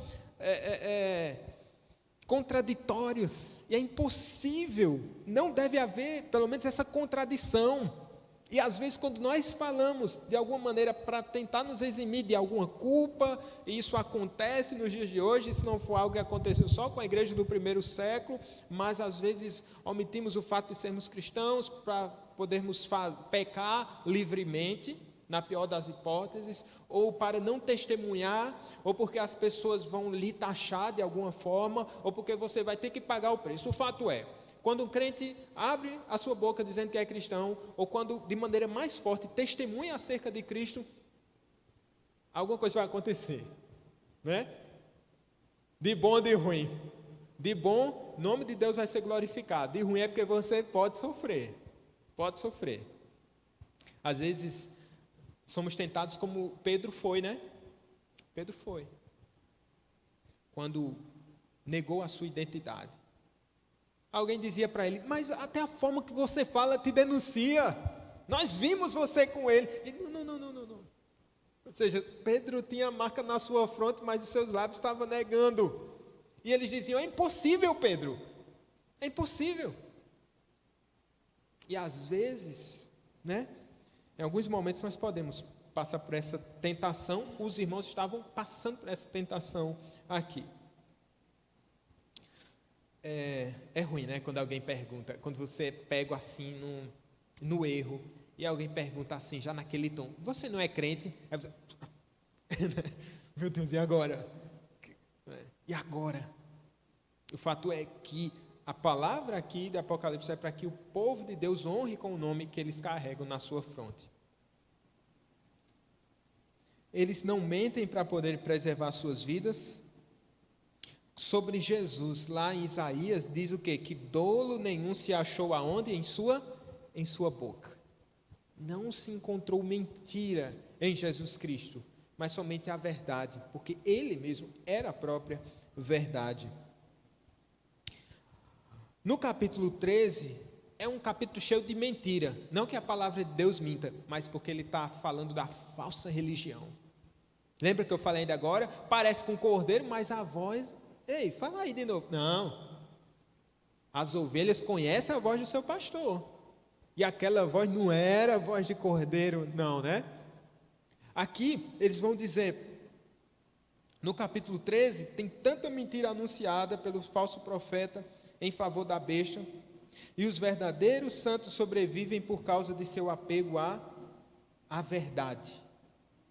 contraditórios. E é impossível, não deve haver, pelo menos, essa contradição. E às vezes, quando nós falamos de alguma maneira para tentar nos eximir de alguma culpa, e isso acontece nos dias de hoje, isso não foi algo que aconteceu só com a igreja do primeiro século, mas às vezes omitimos o fato de sermos cristãos para podermos pecar livremente, na pior das hipóteses, ou para não testemunhar, ou porque as pessoas vão lhe taxar de alguma forma, ou porque você vai ter que pagar o preço. O fato é, quando um crente abre a sua boca dizendo que é cristão, ou quando de maneira mais forte testemunha acerca de Cristo, alguma coisa vai acontecer, né? De bom ou de ruim. De bom, o nome de Deus vai ser glorificado. De ruim é porque você pode sofrer. Pode sofrer. Às vezes somos tentados como Pedro foi, né? Pedro foi. Quando negou a sua identidade. Alguém dizia para ele, mas até a forma que você fala te denuncia. Nós vimos você com ele. E, não. Ou seja, Pedro tinha a marca na sua fronte, mas os seus lábios estavam negando. E eles diziam, é impossível, Pedro. É impossível. E às vezes, né, em alguns momentos nós podemos passar por essa tentação. Os irmãos estavam passando por essa tentação aqui. É ruim, né? Quando alguém pergunta, quando você pega assim no erro, e alguém pergunta assim, já naquele tom, você não é crente? Aí você, meu Deus, e agora? E agora? O fato é que a palavra aqui de Apocalipse é para que o povo de Deus honre com o nome que eles carregam na sua fronte. Eles não mentem para poder preservar suas vidas. Sobre Jesus, lá em Isaías, diz o quê? Que dolo nenhum se achou aonde? Em sua boca. Não se encontrou mentira em Jesus Cristo, mas somente a verdade, porque Ele mesmo era a própria verdade. No capítulo 13, é um capítulo cheio de mentira. Não que a palavra de Deus minta, mas porque ele está falando da falsa religião. Lembra que eu falei ainda agora? Parece com um cordeiro, mas a voz... Ei, fala aí de novo. Não. As ovelhas conhecem a voz do seu pastor. E aquela voz não era a voz de cordeiro, não, né? Aqui, eles vão dizer, no capítulo 13, tem tanta mentira anunciada pelo falso profeta em favor da besta, e os verdadeiros santos sobrevivem por causa de seu apego à verdade.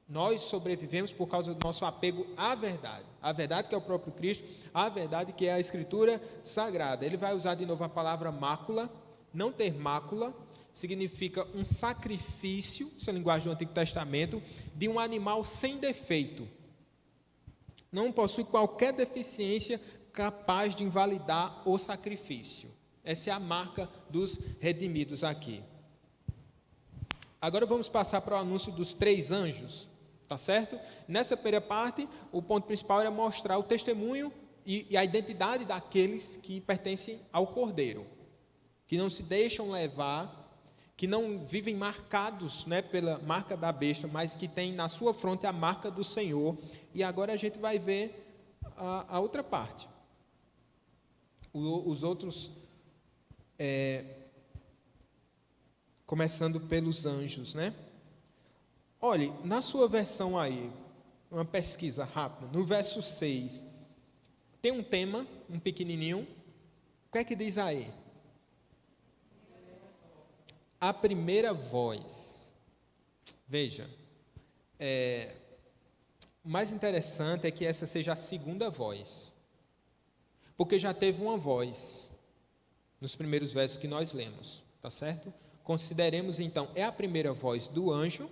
Nós sobrevivemos por causa do nosso apego à verdade que é o próprio Cristo, a verdade que é a Escritura Sagrada. Ele vai usar de novo a palavra mácula. Não ter mácula significa um sacrifício, essa é a linguagem do Antigo Testamento, de um animal sem defeito. Não possui qualquer deficiência capaz de invalidar o sacrifício. Essa é a marca dos redimidos aqui. Agora vamos passar para o anúncio dos 3 anjos. Tá certo? Nessa primeira parte, o ponto principal era mostrar o testemunho e a identidade daqueles que pertencem ao Cordeiro, que não se deixam levar, que não vivem marcados, né, pela marca da besta, mas que têm na sua fronte a marca do Senhor. E agora a gente vai ver a outra parte. Os outros, começando pelos anjos, né? Olhe, na sua versão aí, uma pesquisa rápida, no verso 6, tem um tema, um pequenininho. O que é que diz aí? A primeira voz. Veja, o mais interessante é que essa seja a segunda voz, porque já teve uma voz nos primeiros versos que nós lemos, tá certo? Consideremos então, é a primeira voz do anjo,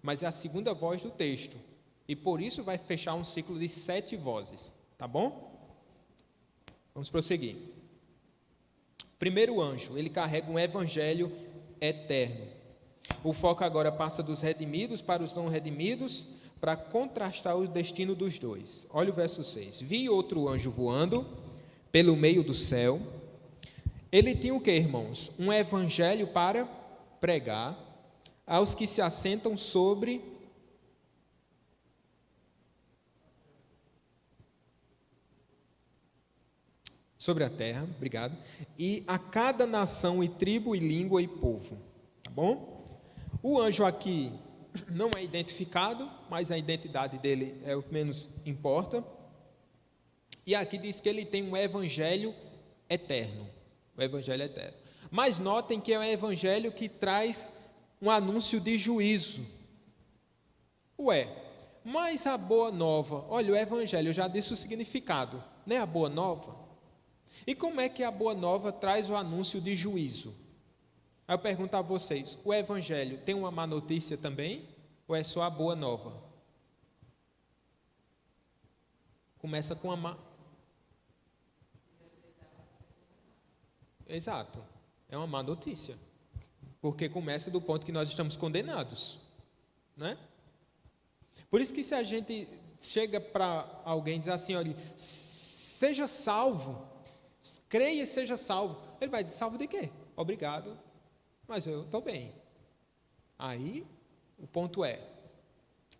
mas é a segunda voz do texto, e por isso vai fechar um ciclo de 7 vozes, tá bom? Vamos prosseguir. Primeiro anjo, ele carrega um evangelho eterno. O foco agora passa dos redimidos para os não redimidos, para contrastar o destino dos dois. Olha o verso 6. Vi outro anjo voando pelo meio do céu. Ele tinha o que, irmãos? Um evangelho para pregar aos que se assentam sobre a terra, obrigado, e a cada nação e tribo e língua e povo, tá bom? O anjo aqui não é identificado, mas a identidade dele é o que menos importa. E aqui diz que ele tem um evangelho eterno, o evangelho eterno. Mas notem que é um evangelho que traz um anúncio de juízo. Ué, mas a boa nova, olha, o evangelho, eu já disse o significado, não é a boa nova? E como é que a boa nova traz o anúncio de juízo? Aí eu pergunto a vocês, o evangelho tem uma má notícia também? Ou é só a boa nova? Começa com a má. Exato, é uma má notícia. Porque começa do ponto que nós estamos condenados, né? Por isso que se a gente chega para alguém e diz assim, olha, seja salvo, creia e seja salvo. Ele vai dizer, salvo de quê? Obrigado, mas eu estou bem. Aí, o ponto é,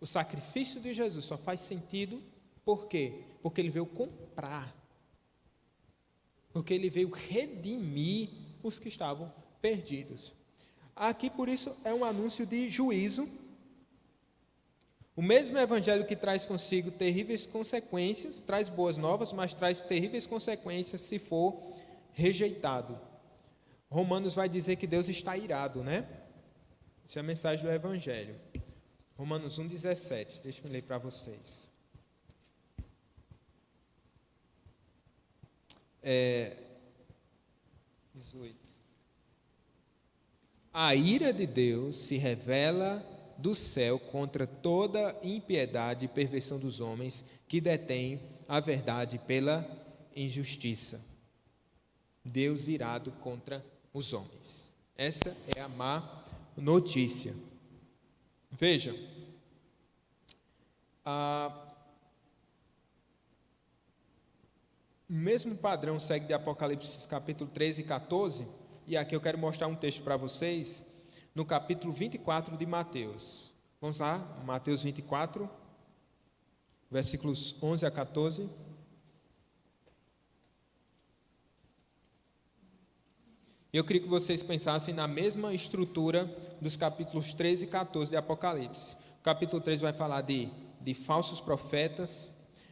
o sacrifício de Jesus só faz sentido, por quê? Porque ele veio comprar. Porque ele veio redimir os que estavam perdidos. Aqui, por isso, é um anúncio de juízo. O mesmo evangelho que traz consigo terríveis consequências, traz boas novas, mas traz terríveis consequências se for rejeitado. Romanos vai dizer que Deus está irado, né? Essa é a mensagem do evangelho. Romanos 1,17, deixa eu ler para vocês. 18. A ira de Deus se revela do céu contra toda impiedade e perversão dos homens que detêm a verdade pela injustiça. Deus irado contra os homens. Essa é a má notícia. Veja, o mesmo padrão segue de Apocalipse capítulo 13 e 14, e aqui eu quero mostrar um texto para vocês, no capítulo 24 de Mateus. Vamos lá, Mateus 24, versículos 11 a 14. Eu queria que vocês pensassem na mesma estrutura dos capítulos 13 e 14 de Apocalipse. O capítulo 13 vai falar de falsos profetas,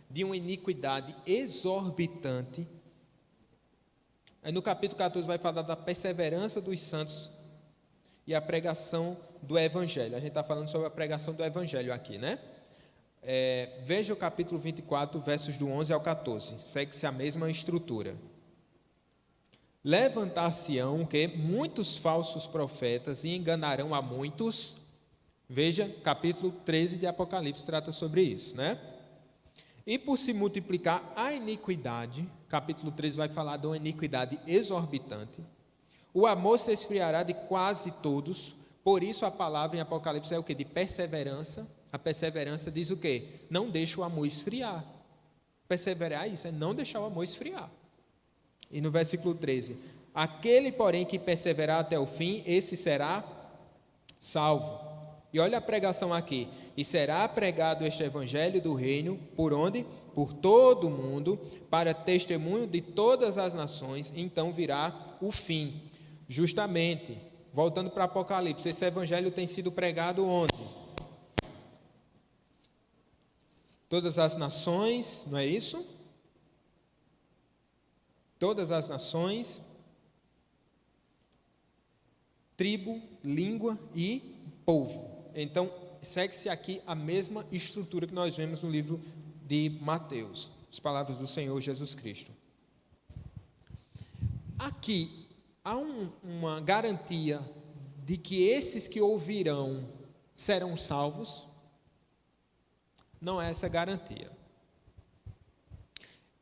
de uma iniquidade exorbitante. Aí no capítulo 14 vai falar da perseverança dos santos e a pregação do Evangelho. A gente está falando sobre a pregação do Evangelho aqui, né? Veja o capítulo 24, versos do 11 ao 14. Segue-se a mesma estrutura. Levantar-se-ão que muitos falsos profetas e enganarão a muitos. Veja, capítulo 13 de Apocalipse trata sobre isso, né? E por se multiplicar a iniquidade, capítulo 13 vai falar de uma iniquidade exorbitante, o amor se esfriará de quase todos, por isso a palavra em Apocalipse é o que? De perseverança. A perseverança diz o quê? Não deixa o amor esfriar. Perseverar é isso, é não deixar o amor esfriar. E no versículo 13, aquele, porém, que perseverar até o fim, esse será salvo. E olha a pregação aqui, e será pregado este evangelho do reino, por onde? Por todo o mundo, para testemunho de todas as nações, então virá o fim. Justamente, voltando para Apocalipse, esse evangelho tem sido pregado onde? Todas as nações, não é isso? Todas as nações, tribo, língua e povo. Então, segue-se aqui a mesma estrutura que nós vemos no livro de Mateus, as palavras do Senhor Jesus Cristo. Aqui, há uma garantia de que esses que ouvirão serão salvos? Não é essa garantia.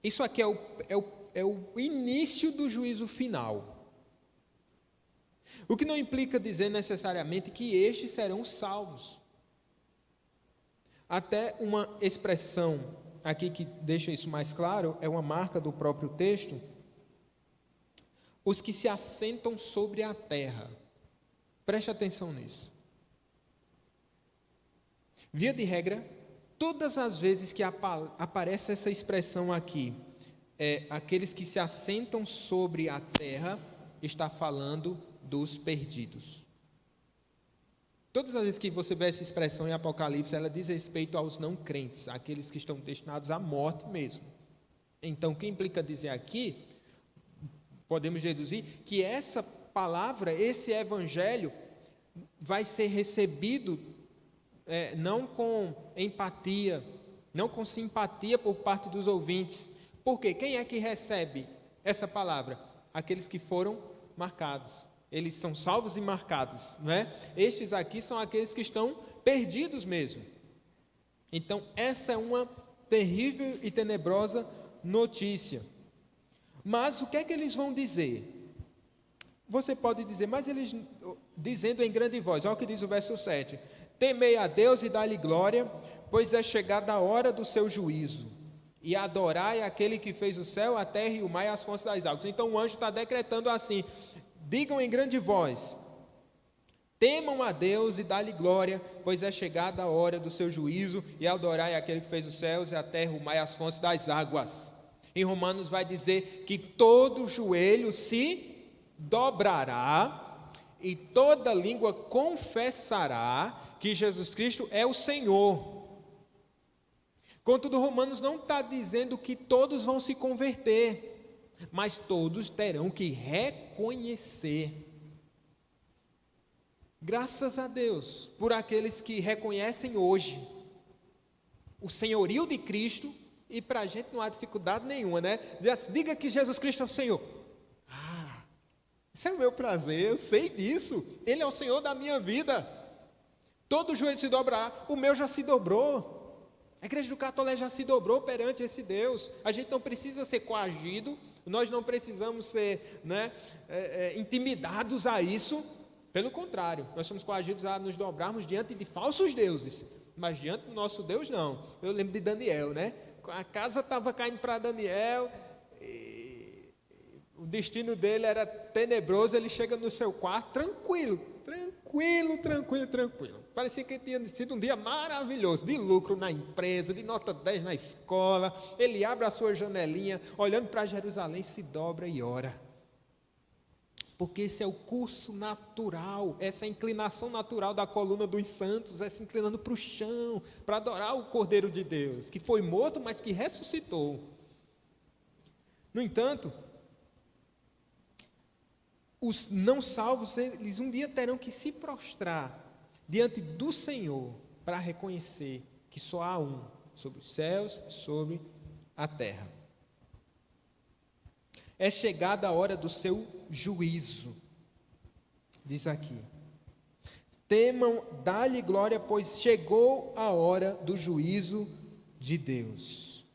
Isso aqui é o início do juízo final. O que não implica dizer necessariamente que estes serão salvos. Até uma expressão aqui que deixa isso mais claro, é uma marca do próprio texto, os que se assentam sobre a terra. Preste atenção nisso. Via de regra, todas as vezes que aparece essa expressão aqui, aqueles que se assentam sobre a terra, está falando dos perdidos. Todas as vezes que você vê essa expressão em Apocalipse, ela diz respeito aos não crentes, aqueles que estão destinados à morte mesmo. Então, o que implica dizer aqui, podemos deduzir que essa palavra, esse evangelho, vai ser recebido não com empatia, não com simpatia por parte dos ouvintes. Por quê? Quem é que recebe essa palavra? Aqueles que foram marcados. Eles são salvos e marcados, não é? Estes aqui são aqueles que estão perdidos mesmo. Então, essa é uma terrível e tenebrosa notícia. Mas o que é que eles vão dizer? Você pode dizer, mas eles, dizendo em grande voz, olha o que diz o verso 7, temei a Deus e dá-lhe glória, pois é chegada a hora do seu juízo, e adorai aquele que fez o céu, a terra e o mar e as fontes das águas. Então o anjo está decretando assim, digam em grande voz, temam a Deus e dá-lhe glória, pois é chegada a hora do seu juízo, e adorai aquele que fez os céus, a terra, o mar e as fontes das águas. Em Romanos vai dizer que todo joelho se dobrará e toda língua confessará que Jesus Cristo é o Senhor. Contudo, Romanos não está dizendo que todos vão se converter, mas todos terão que reconhecer. Graças a Deus por aqueles que reconhecem hoje o senhorio de Cristo, e para a gente não há dificuldade nenhuma, né? Diga que Jesus Cristo é o Senhor. Isso é o meu prazer, eu sei disso. Ele é o Senhor da minha vida. Todo joelho se dobrará, o meu já se dobrou. A igreja do Catolé já se dobrou perante esse Deus. A gente não precisa ser coagido, nós não precisamos ser intimidados a isso. Pelo contrário, nós somos coagidos a nos dobrarmos diante de falsos deuses, mas diante do nosso Deus não. Eu lembro de Daniel, né? A casa estava caindo para Daniel, o destino dele era tenebroso, ele chega no seu quarto tranquilo. Parecia que tinha sido um dia maravilhoso, de lucro na empresa, de nota 10 na escola. Ele abre a sua janelinha, olhando para Jerusalém, se dobra e ora. Porque esse é o curso natural, essa inclinação natural da coluna dos santos, se inclinando para o chão, para adorar o Cordeiro de Deus, que foi morto, mas que ressuscitou. No entanto, os não salvos, eles um dia terão que se prostrar diante do Senhor para reconhecer que só há um sobre os céus e sobre a terra. É chegada a hora do seu juízo, diz aqui. Temam, dá-lhe glória, pois chegou a hora do juízo de Deus.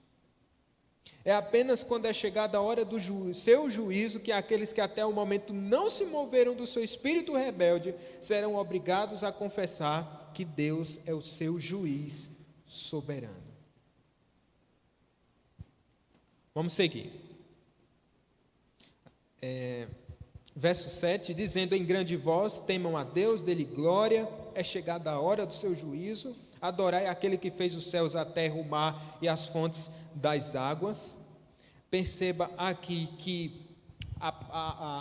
É apenas quando é chegada a hora do seu juízo que aqueles que até o momento não se moveram do seu espírito rebelde serão obrigados a confessar que Deus é o seu juiz soberano. Vamos seguir. Verso 7, dizendo em grande voz, temam a Deus, dê-lhe glória, é chegada a hora do seu juízo, adorai aquele que fez os céus, a terra, o mar e as fontes das águas. Perceba aqui que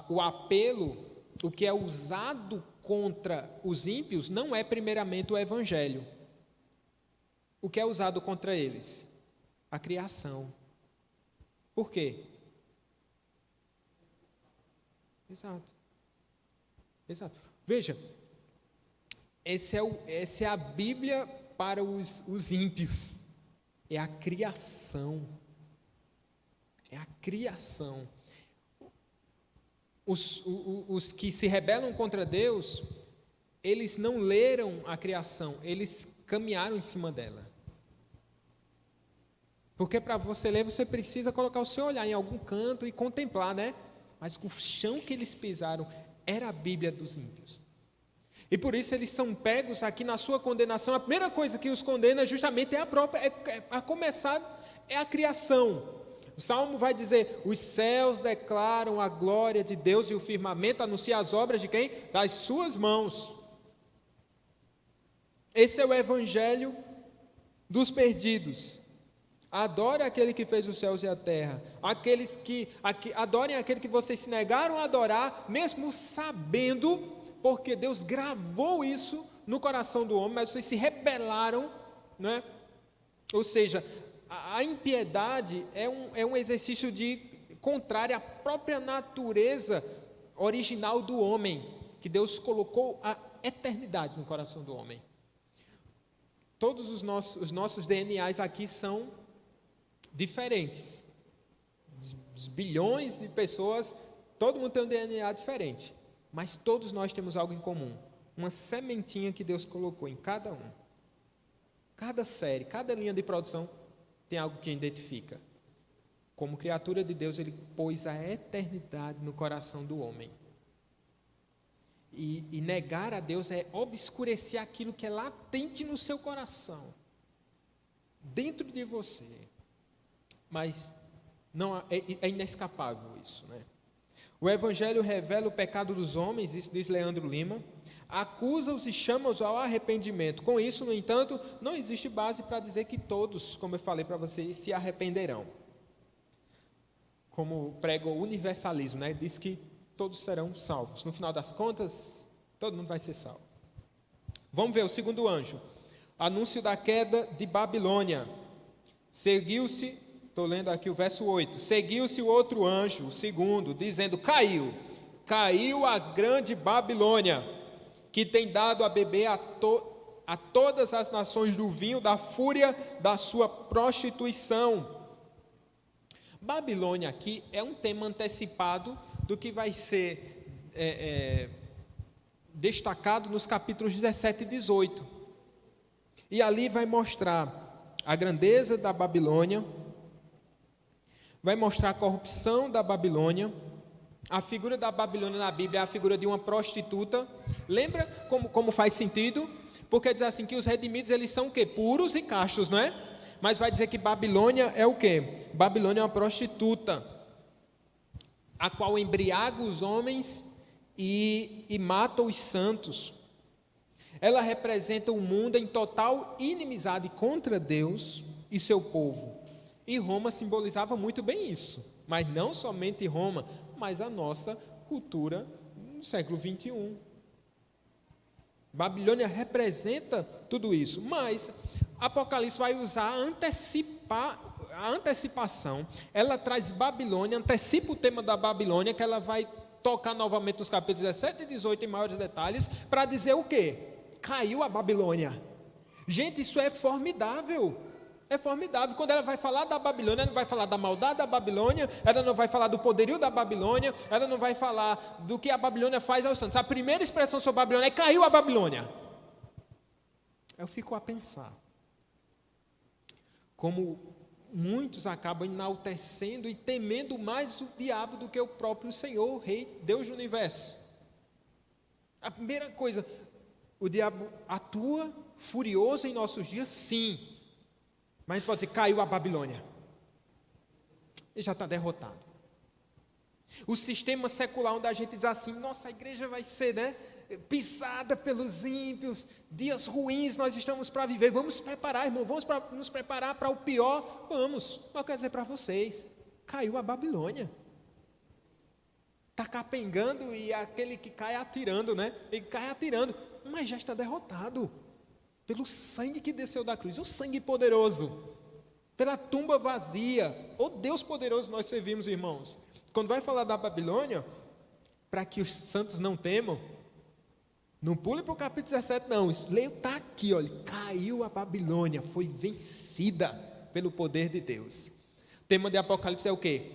o apelo, o que é usado contra os ímpios, não é primeiramente o evangelho. O que é usado contra eles? A criação. Por quê? Exato. Veja, essa é a Bíblia para os ímpios. É a criação. É a criação. Os que se rebelam contra Deus, eles não leram a criação, eles caminharam em cima dela. Porque para você ler, você precisa colocar o seu olhar em algum canto e contemplar, né? Mas o chão que eles pisaram era a Bíblia dos ímpios. E por isso eles são pegos aqui na sua condenação. A primeira coisa que os condena justamente é a própria, a começar, é a criação. O Salmo vai dizer, os céus declaram a glória de Deus e o firmamento anuncia as obras de quem? Das suas mãos. Esse é o evangelho dos perdidos. Adore aquele que fez os céus e a terra. Adorem aquele que vocês se negaram a adorar, mesmo sabendo, porque Deus gravou isso no coração do homem, mas vocês se rebelaram, não é? Ou seja, a impiedade é um exercício de contrário à própria natureza original do homem, que Deus colocou a eternidade no coração do homem. Todos os nossos DNAs aqui são diferentes. Os bilhões de pessoas, todo mundo tem um DNA diferente, mas todos nós temos algo em comum, uma sementinha que Deus colocou em cada um. Cada série, cada linha de produção tem algo que identifica. Como criatura de Deus, Ele pôs a eternidade no coração do homem. E negar a Deus é obscurecer aquilo que é latente no seu coração, dentro de você. Mas não é inescapável isso, né? O Evangelho revela o pecado dos homens, isso diz Leandro Lima, acusa-os e chama-os ao arrependimento. Com isso, no entanto, não existe base para dizer que todos, como eu falei para vocês, se arrependerão. Como prega o universalismo, né? Diz que todos serão salvos. No final das contas, todo mundo vai ser salvo. Vamos ver o segundo anjo. Anúncio da queda de Babilônia. Seguiu-se, estou lendo aqui o verso 8. Seguiu-se o outro anjo, o segundo, dizendo: caiu a grande Babilônia, que tem dado a beber a todas as nações do vinho da fúria da sua prostituição. Babilônia aqui é um tema antecipado do que vai ser destacado nos capítulos 17 e 18. E ali vai mostrar a grandeza da Babilônia, vai mostrar a corrupção da Babilônia. A figura da Babilônia na Bíblia é a figura de uma prostituta. Lembra como faz sentido? Porque diz assim que os redimidos eles são o quê? Puros e castos, não é? Mas vai dizer que Babilônia é o quê? Babilônia é uma prostituta, a qual embriaga os homens e mata os santos. Ela representa o mundo em total inimizade contra Deus e seu povo. E Roma simbolizava muito bem isso. Mas não somente Roma, mas a nossa cultura no século 21. Babilônia representa tudo isso, mas Apocalipse vai usar a antecipação. Ela traz Babilônia, antecipa o tema da Babilônia, que ela vai tocar novamente nos capítulos 17 e 18 em maiores detalhes, para dizer o quê? Caiu a Babilônia. Gente, isso é formidável. É formidável. Quando ela vai falar da Babilônia, ela não vai falar da maldade da Babilônia, ela não vai falar do poderio da Babilônia, ela não vai falar do que a Babilônia faz aos santos. A primeira expressão sobre a Babilônia é: caiu a Babilônia. Eu fico a pensar como muitos acabam enaltecendo e temendo mais o diabo do que o próprio Senhor, Rei, Deus do universo. A primeira coisa, o diabo atua furioso em nossos dias, sim. Mas a gente pode dizer: caiu a Babilônia. Ele já está derrotado. O sistema secular, onde a gente diz assim: nossa, a igreja vai ser, pisada pelos ímpios, dias ruins nós estamos para viver, vamos preparar, irmão, vamos nos preparar para o pior, vamos. Mas eu quero dizer para vocês: caiu a Babilônia. Está capengando e aquele que cai atirando, ele cai atirando, mas já está derrotado. Pelo sangue que desceu da cruz, o sangue poderoso, pela tumba vazia, o Deus poderoso nós servimos, irmãos. Quando vai falar da Babilônia, para que os santos não temam, não pule para o capítulo 17 não, está aqui, olha, caiu a Babilônia, foi vencida pelo poder de Deus. O tema de Apocalipse é o quê?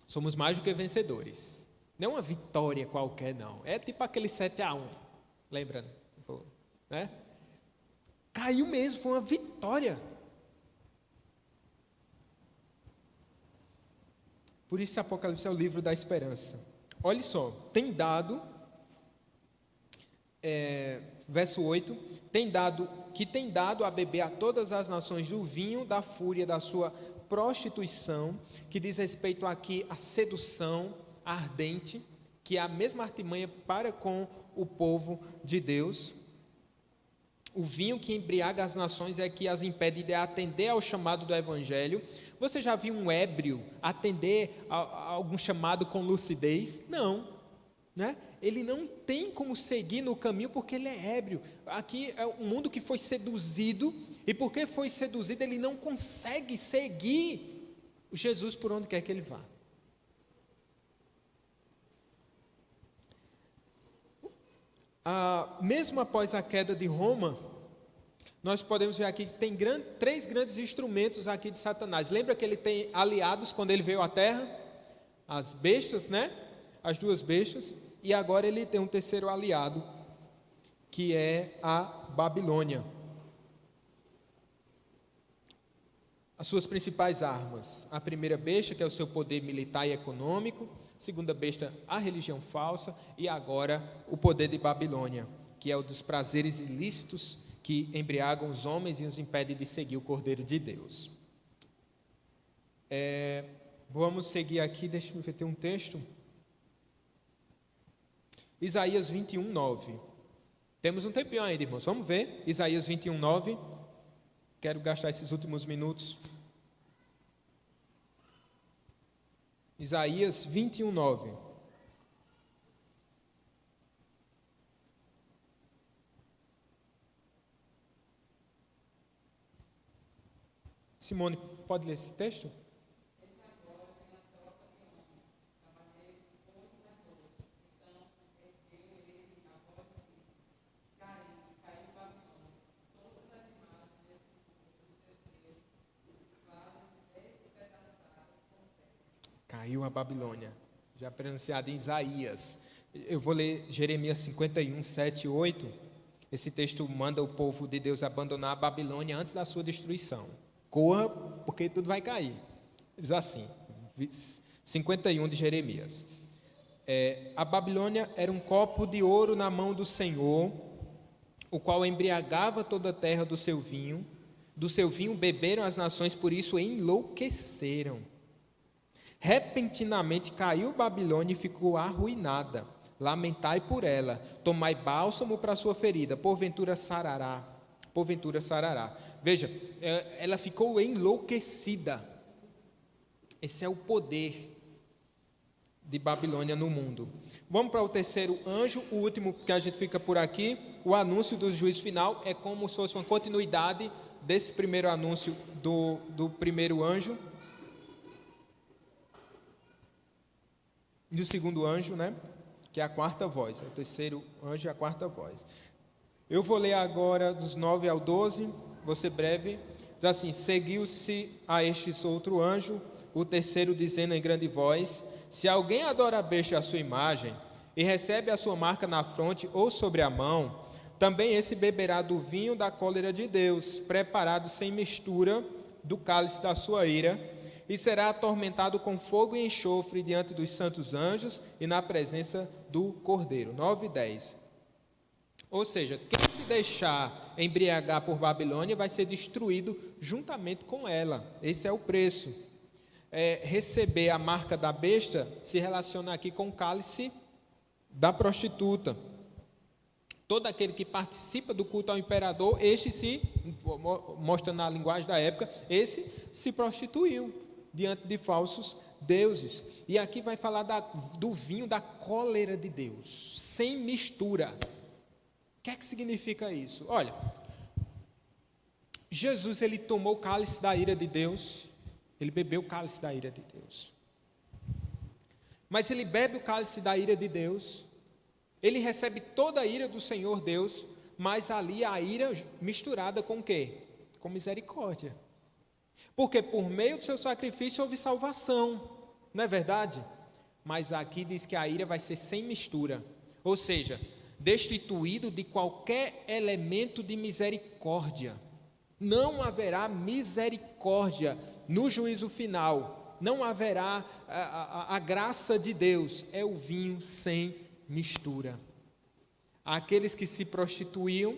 Somos mais do que vencedores. Não é uma vitória qualquer não, é tipo aquele 7-1, lembra, né? Caiu mesmo, foi uma vitória. Por isso Apocalipse é o livro da esperança. Olha só, tem dado, verso 8, tem dado a beber a todas as nações do vinho da fúria da sua prostituição, que diz respeito aqui à sedução ardente, que é a mesma artimanha para com o povo de Deus. O vinho que embriaga as nações é que as impede de atender ao chamado do Evangelho. Você já viu um ébrio atender a algum chamado com lucidez? Não, né? Ele não tem como seguir no caminho porque ele é ébrio. Aqui é um mundo que foi seduzido, e porque foi seduzido, ele não consegue seguir Jesus por onde quer que ele vá. Mesmo após a queda de Roma, nós podemos ver aqui que tem três grandes instrumentos aqui de Satanás. Lembra que ele tem aliados quando ele veio à Terra? As bestas, né? As duas bestas. E agora ele tem um terceiro aliado, que é a Babilônia. As suas principais armas: a primeira besta, que é o seu poder militar e econômico; segunda besta, a religião falsa; e agora o poder de Babilônia, que é o dos prazeres ilícitos que embriagam os homens e os impede de seguir o Cordeiro de Deus. Vamos seguir aqui, deixa eu ver, tem um texto. Isaías 21, 9. Temos um tempinho ainda, irmãos, vamos ver. Isaías 21, 9. Quero gastar esses últimos minutos. Isaías 21, 9. Simone, pode ler esse texto? Caiu a Babilônia, já pronunciado em Isaías. Eu vou ler Jeremias 51, 7 e 8. Esse texto manda o povo de Deus abandonar a Babilônia antes da sua destruição. Corra, porque tudo vai cair. Diz assim, 51 de Jeremias. A Babilônia era um copo de ouro na mão do Senhor, o qual embriagava toda a terra do seu vinho. Do seu vinho beberam as nações, por isso enlouqueceram. Repentinamente caiu Babilônia e ficou arruinada. Lamentai por ela, tomai bálsamo para a sua ferida, porventura sarará. Porventura sarará. Veja, ela ficou enlouquecida. Esse é o poder de Babilônia no mundo. Vamos para o terceiro anjo, o último que a gente fica por aqui. O anúncio do juízo final é como se fosse uma continuidade desse primeiro anúncio do primeiro anjo. E o segundo anjo, né? Que é a quarta voz. O terceiro anjo é a quarta voz. Eu vou ler agora dos 9 ao 12, vou ser breve. Diz assim: seguiu-se a estes outro anjo, o terceiro, dizendo em grande voz: se alguém adora a besta e a sua imagem, e recebe a sua marca na fronte ou sobre a mão, também esse beberá do vinho da cólera de Deus, preparado sem mistura do cálice da sua ira, e será atormentado com fogo e enxofre diante dos santos anjos e na presença do Cordeiro. 9 e 10. Ou seja, quem se deixar embriagar por Babilônia vai ser destruído juntamente com ela. Esse é o preço. Receber a marca da besta se relaciona aqui com o cálice da prostituta. Todo aquele que participa do culto ao imperador, mostra na linguagem da época, esse se prostituiu diante de falsos deuses. E aqui vai falar do vinho da cólera de Deus, sem mistura. O que é que significa isso? Olha, Jesus, ele tomou o cálice da ira de Deus, ele bebeu o cálice da ira de Deus. Mas ele bebe o cálice da ira de Deus, ele recebe toda a ira do Senhor Deus, mas ali a ira misturada com o quê? Com misericórdia. Porque por meio do seu sacrifício houve salvação, não é verdade? Mas aqui diz que a ira vai ser sem mistura, ou seja, destituído de qualquer elemento de misericórdia. Não haverá misericórdia no juízo final, não haverá a graça de Deus, é o vinho sem mistura. Aqueles que se prostituíam,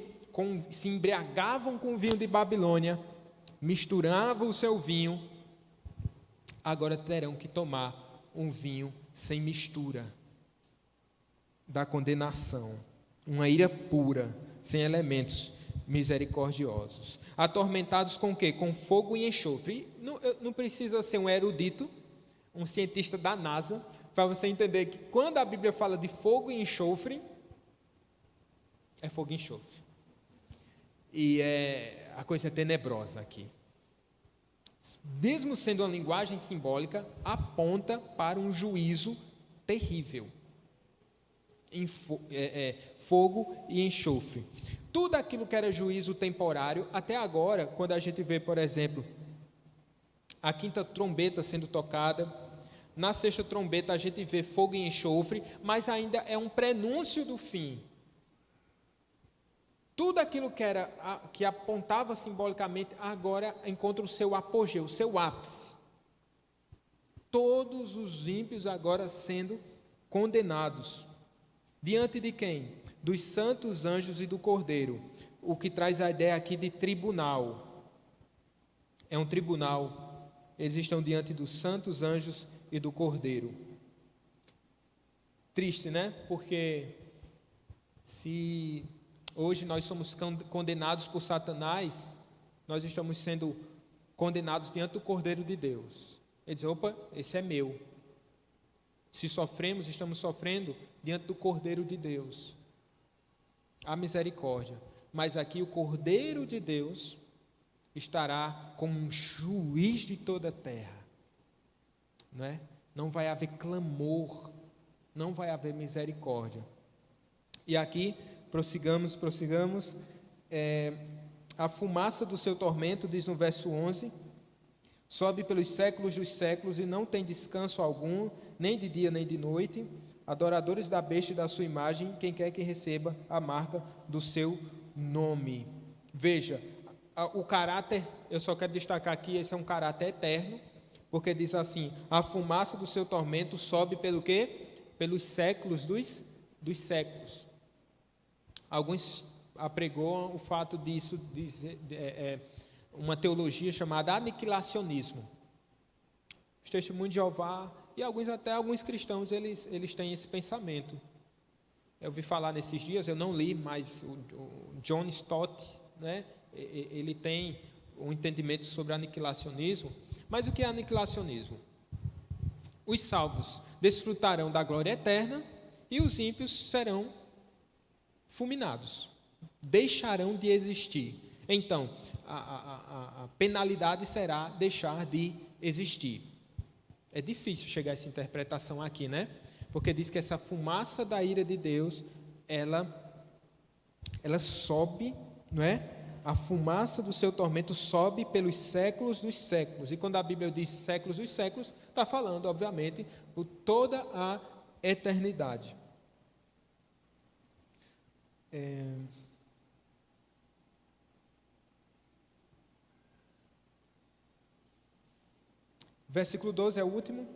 se embriagavam com o vinho de Babilônia, misturavam o seu vinho, agora terão que tomar um vinho sem mistura, da condenação, uma ira pura, sem elementos misericordiosos. Atormentados com o quê? Com fogo e enxofre. Não precisa ser um erudito, um cientista da NASA, para você entender que quando a Bíblia fala de fogo e enxofre, é fogo e enxofre. E a coisa é tenebrosa aqui. Mesmo sendo uma linguagem simbólica, aponta para um juízo terrível. Fogo e enxofre. Tudo aquilo que era juízo temporário, até agora, quando a gente vê, por exemplo, a quinta trombeta sendo tocada, na sexta trombeta a gente vê fogo e enxofre, mas ainda é um prenúncio do fim. Tudo aquilo que apontava simbolicamente, agora encontra o seu apogeu, o seu ápice. Todos os ímpios agora sendo condenados. Diante de quem? Dos santos anjos e do Cordeiro. O que traz a ideia aqui de tribunal. É um tribunal. Existam diante dos santos anjos e do Cordeiro. Triste, né? Porque se hoje nós somos condenados por Satanás, nós estamos sendo condenados diante do Cordeiro de Deus. Ele diz, opa, esse é meu. Se sofremos, estamos sofrendo diante do Cordeiro de Deus. A misericórdia. Mas aqui o Cordeiro de Deus estará como um juiz de toda a terra. Não é? Não vai haver clamor, não vai haver misericórdia. E aqui, prossigamos. A fumaça do seu tormento, diz no verso 11, sobe pelos séculos dos séculos e não tem descanso algum, nem de dia nem de noite. Adoradores da besta e da sua imagem, quem quer que receba a marca do seu nome. Veja, o caráter, eu só quero destacar aqui, esse é um caráter eterno, porque diz assim, a fumaça do seu tormento sobe pelo quê? Pelos séculos dos séculos. Alguns apregoam o fato disso, uma teologia chamada aniquilacionismo. Os testemunhos de Jeová e alguns cristãos, eles têm esse pensamento. Eu ouvi falar nesses dias, eu não li, mas o John Stott, né, ele tem um entendimento sobre aniquilacionismo. Mas o que é aniquilacionismo? Os salvos desfrutarão da glória eterna e os ímpios serão fulminados, deixarão de existir. Então, a penalidade será deixar de existir. É difícil chegar a essa interpretação aqui, né? Porque diz que essa fumaça da ira de Deus, ela sobe, não é? A fumaça do seu tormento sobe pelos séculos dos séculos. E quando a Bíblia diz séculos dos séculos, está falando, obviamente, por toda a eternidade. Versículo 12 é o último.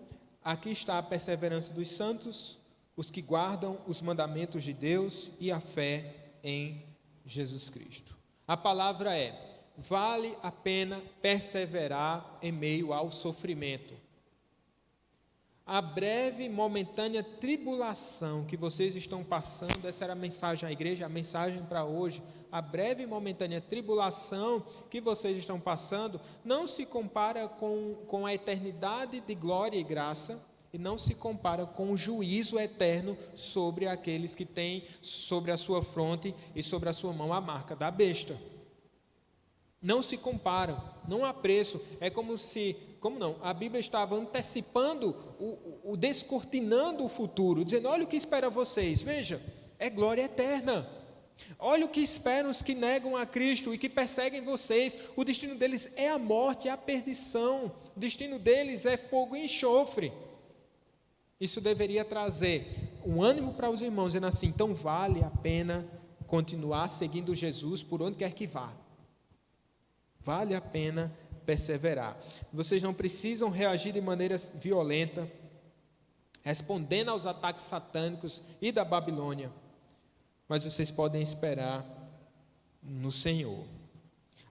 Aqui está a perseverança dos santos, os que guardam os mandamentos de Deus e a fé em Jesus Cristo. A palavra é, vale a pena perseverar em meio ao sofrimento. A breve e momentânea tribulação que vocês estão passando, essa era a mensagem à igreja, a mensagem para hoje, a breve e momentânea tribulação que vocês estão passando, não se compara com a eternidade de glória e graça, e não se compara com o juízo eterno sobre aqueles que têm sobre a sua fronte e sobre a sua mão a marca da besta. Não se comparam, não há preço. É como não? A Bíblia estava antecipando, descortinando o futuro, dizendo, olha o que espera vocês, veja, é glória eterna. Olha o que esperam os que negam a Cristo e que perseguem vocês. O destino deles é a morte, é a perdição. O destino deles é fogo e enxofre. Isso deveria trazer um ânimo para os irmãos, dizendo assim, então vale a pena continuar seguindo Jesus por onde quer que vá. Vale a pena perseverar. Vocês não precisam reagir de maneira violenta, respondendo aos ataques satânicos e da Babilônia, mas vocês podem esperar no Senhor.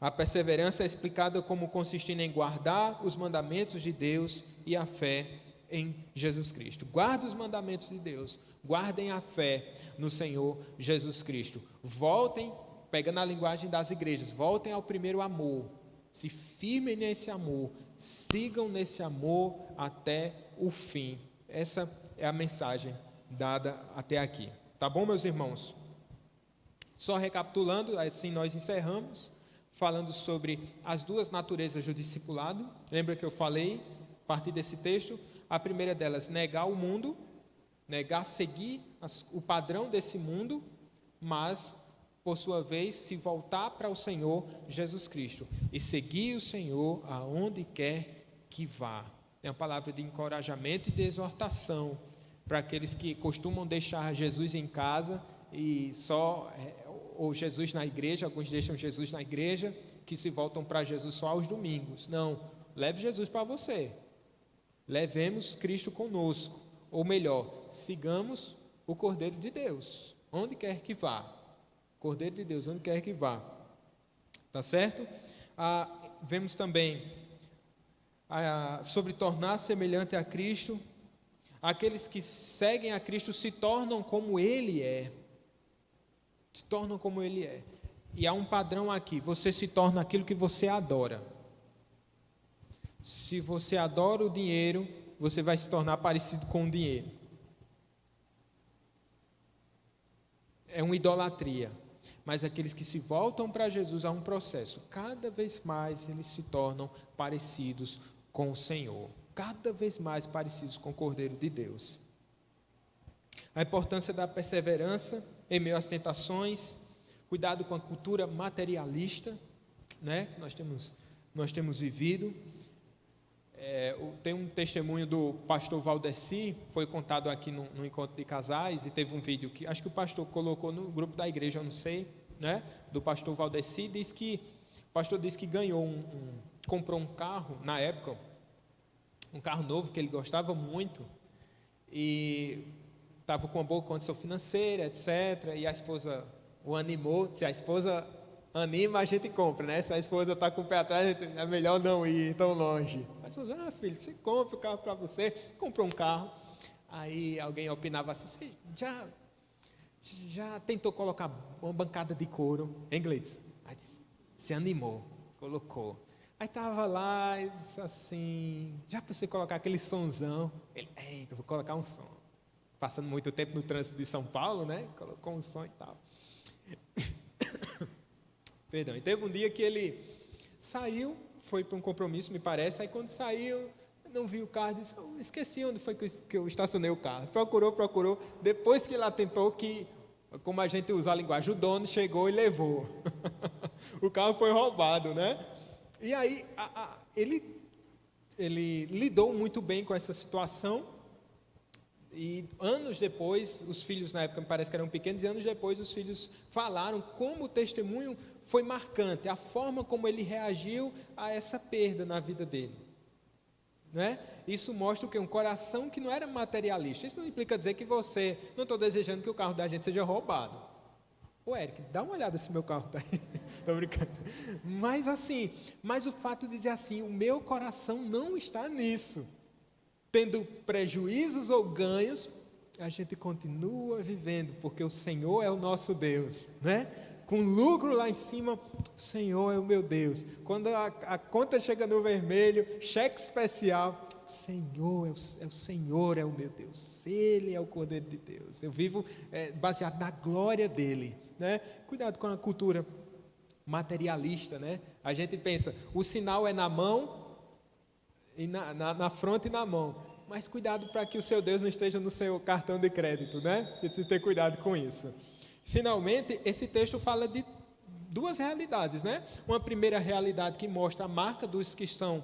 A perseverança é explicada como consistindo em guardar os mandamentos de Deus e a fé em Jesus Cristo. Guardem os mandamentos de Deus, guardem a fé no Senhor Jesus Cristo. Voltem pegando a linguagem das igrejas, voltem ao primeiro amor, se firmem nesse amor, sigam nesse amor até o fim. Essa é a mensagem dada até aqui. Tá bom, meus irmãos? Só recapitulando, assim nós encerramos, falando sobre as duas naturezas do discipulado. Lembra que eu falei, a partir desse texto, a primeira delas, negar o mundo, negar, seguir o padrão desse mundo, mas, por sua vez, se voltar para o Senhor Jesus Cristo e seguir o Senhor aonde quer que vá. É uma palavra de encorajamento e de exortação para aqueles que costumam deixar Jesus em casa e ou Jesus na igreja, alguns deixam Jesus na igreja, que se voltam para Jesus só aos domingos. Não, leve Jesus para você. Levemos Cristo conosco, ou melhor, sigamos o Cordeiro de Deus, onde quer que vá. Cordeiro de Deus, onde quer que vá. Tá certo? Vemos também sobre tornar semelhante a Cristo. Aqueles que seguem a Cristo se tornam como Ele é. Se tornam como Ele é. E há um padrão aqui: você se torna aquilo que você adora. Se você adora o dinheiro, você vai se tornar parecido com o dinheiro. É uma idolatria. Mas aqueles que se voltam para Jesus, há um processo. Cada vez mais eles se tornam parecidos com o Senhor. Cada vez mais parecidos com o Cordeiro de Deus. A importância da perseverança em meio às tentações, cuidado com a cultura materialista, né, que nós temos vivido. Tem um testemunho do pastor Valdeci, foi contado aqui no encontro de casais, e teve um vídeo que acho que o pastor colocou no grupo da igreja, eu não sei, né, do pastor Valdeci. O pastor disse que comprou um carro na época, um carro novo que ele gostava muito, e estava com uma boa condição financeira, etc. E a esposa o animou. Se a esposa anima, a gente compra, né? Se a esposa está com o pé atrás, é melhor não ir tão longe. Mas filho, você compra o carro para você. Comprou um carro. Aí alguém opinava assim: você já tentou colocar uma bancada de couro em inglês? Aí se animou, colocou. Aí estava lá, assim, já pensei em colocar aquele sonzão. Ele, eita, vou colocar um som. Passando muito tempo no trânsito de São Paulo, né? Colocou um som e tal. Perdão. E teve um dia que ele saiu, foi para um compromisso, me parece. Aí quando saiu, não vi o carro, disse: esqueci onde foi que eu estacionei o carro. Procurou. Depois que ele atentou que, como a gente usa a linguagem, o dono chegou e levou. O carro foi roubado, né? E aí ele lidou muito bem com essa situação. E anos depois, os filhos, na época me parece que eram pequenos, e anos depois os filhos falaram como o testemunho foi marcante, a forma como ele reagiu a essa perda na vida dele, né? Isso mostra o quê? Um coração que não era materialista. Isso não implica dizer que você, não estou desejando que o carro da gente seja roubado. Ô Eric, dá uma olhada se meu carro está aí. Estou brincando. Mas o fato de dizer assim, o meu coração não está nisso. Tendo prejuízos ou ganhos, a gente continua vivendo, porque o Senhor é o nosso Deus, né? Com lucro lá em cima, o Senhor é o meu Deus. Quando a conta chega no vermelho, cheque especial, o Senhor é o meu Deus. Ele é o Cordeiro de Deus. Eu vivo baseado na glória dele, né? Cuidado com a cultura materialista, né? A gente pensa, o sinal é na mão, e na fronte e na mão, mas cuidado para que o seu Deus não esteja no seu cartão de crédito, né? Precisa ter cuidado com isso. Finalmente, esse texto fala de duas realidades, né? Uma primeira realidade que mostra a marca dos que estão,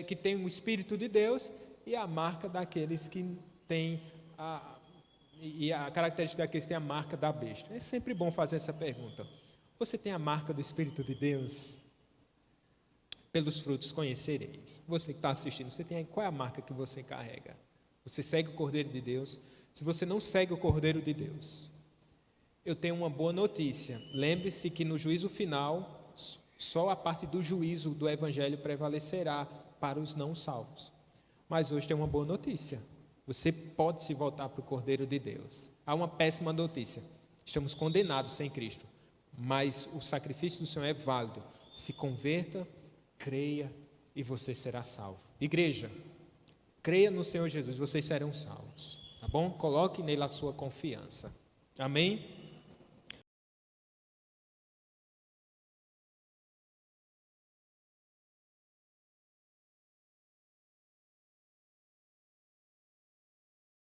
que têm o Espírito de Deus, e a marca daqueles que têm a característica daqueles que têm a marca da besta. É sempre bom fazer essa pergunta: você tem a marca do Espírito de Deus? Pelos frutos conhecereis. Você que está assistindo, qual é a marca que você carrega? Você segue o Cordeiro de Deus? Se você não segue o Cordeiro de Deus, eu tenho uma boa notícia. Lembre-se que no juízo final, só a parte do juízo do Evangelho prevalecerá para os não salvos. Mas hoje tem uma boa notícia. Você pode se voltar para o Cordeiro de Deus. Há uma péssima notícia: estamos condenados sem Cristo. mas o sacrifício do Senhor é válido. Se converta, creia e você será salvo. Igreja, creia no Senhor Jesus, vocês serão salvos, tá bom? Coloque nele a sua confiança. Amém?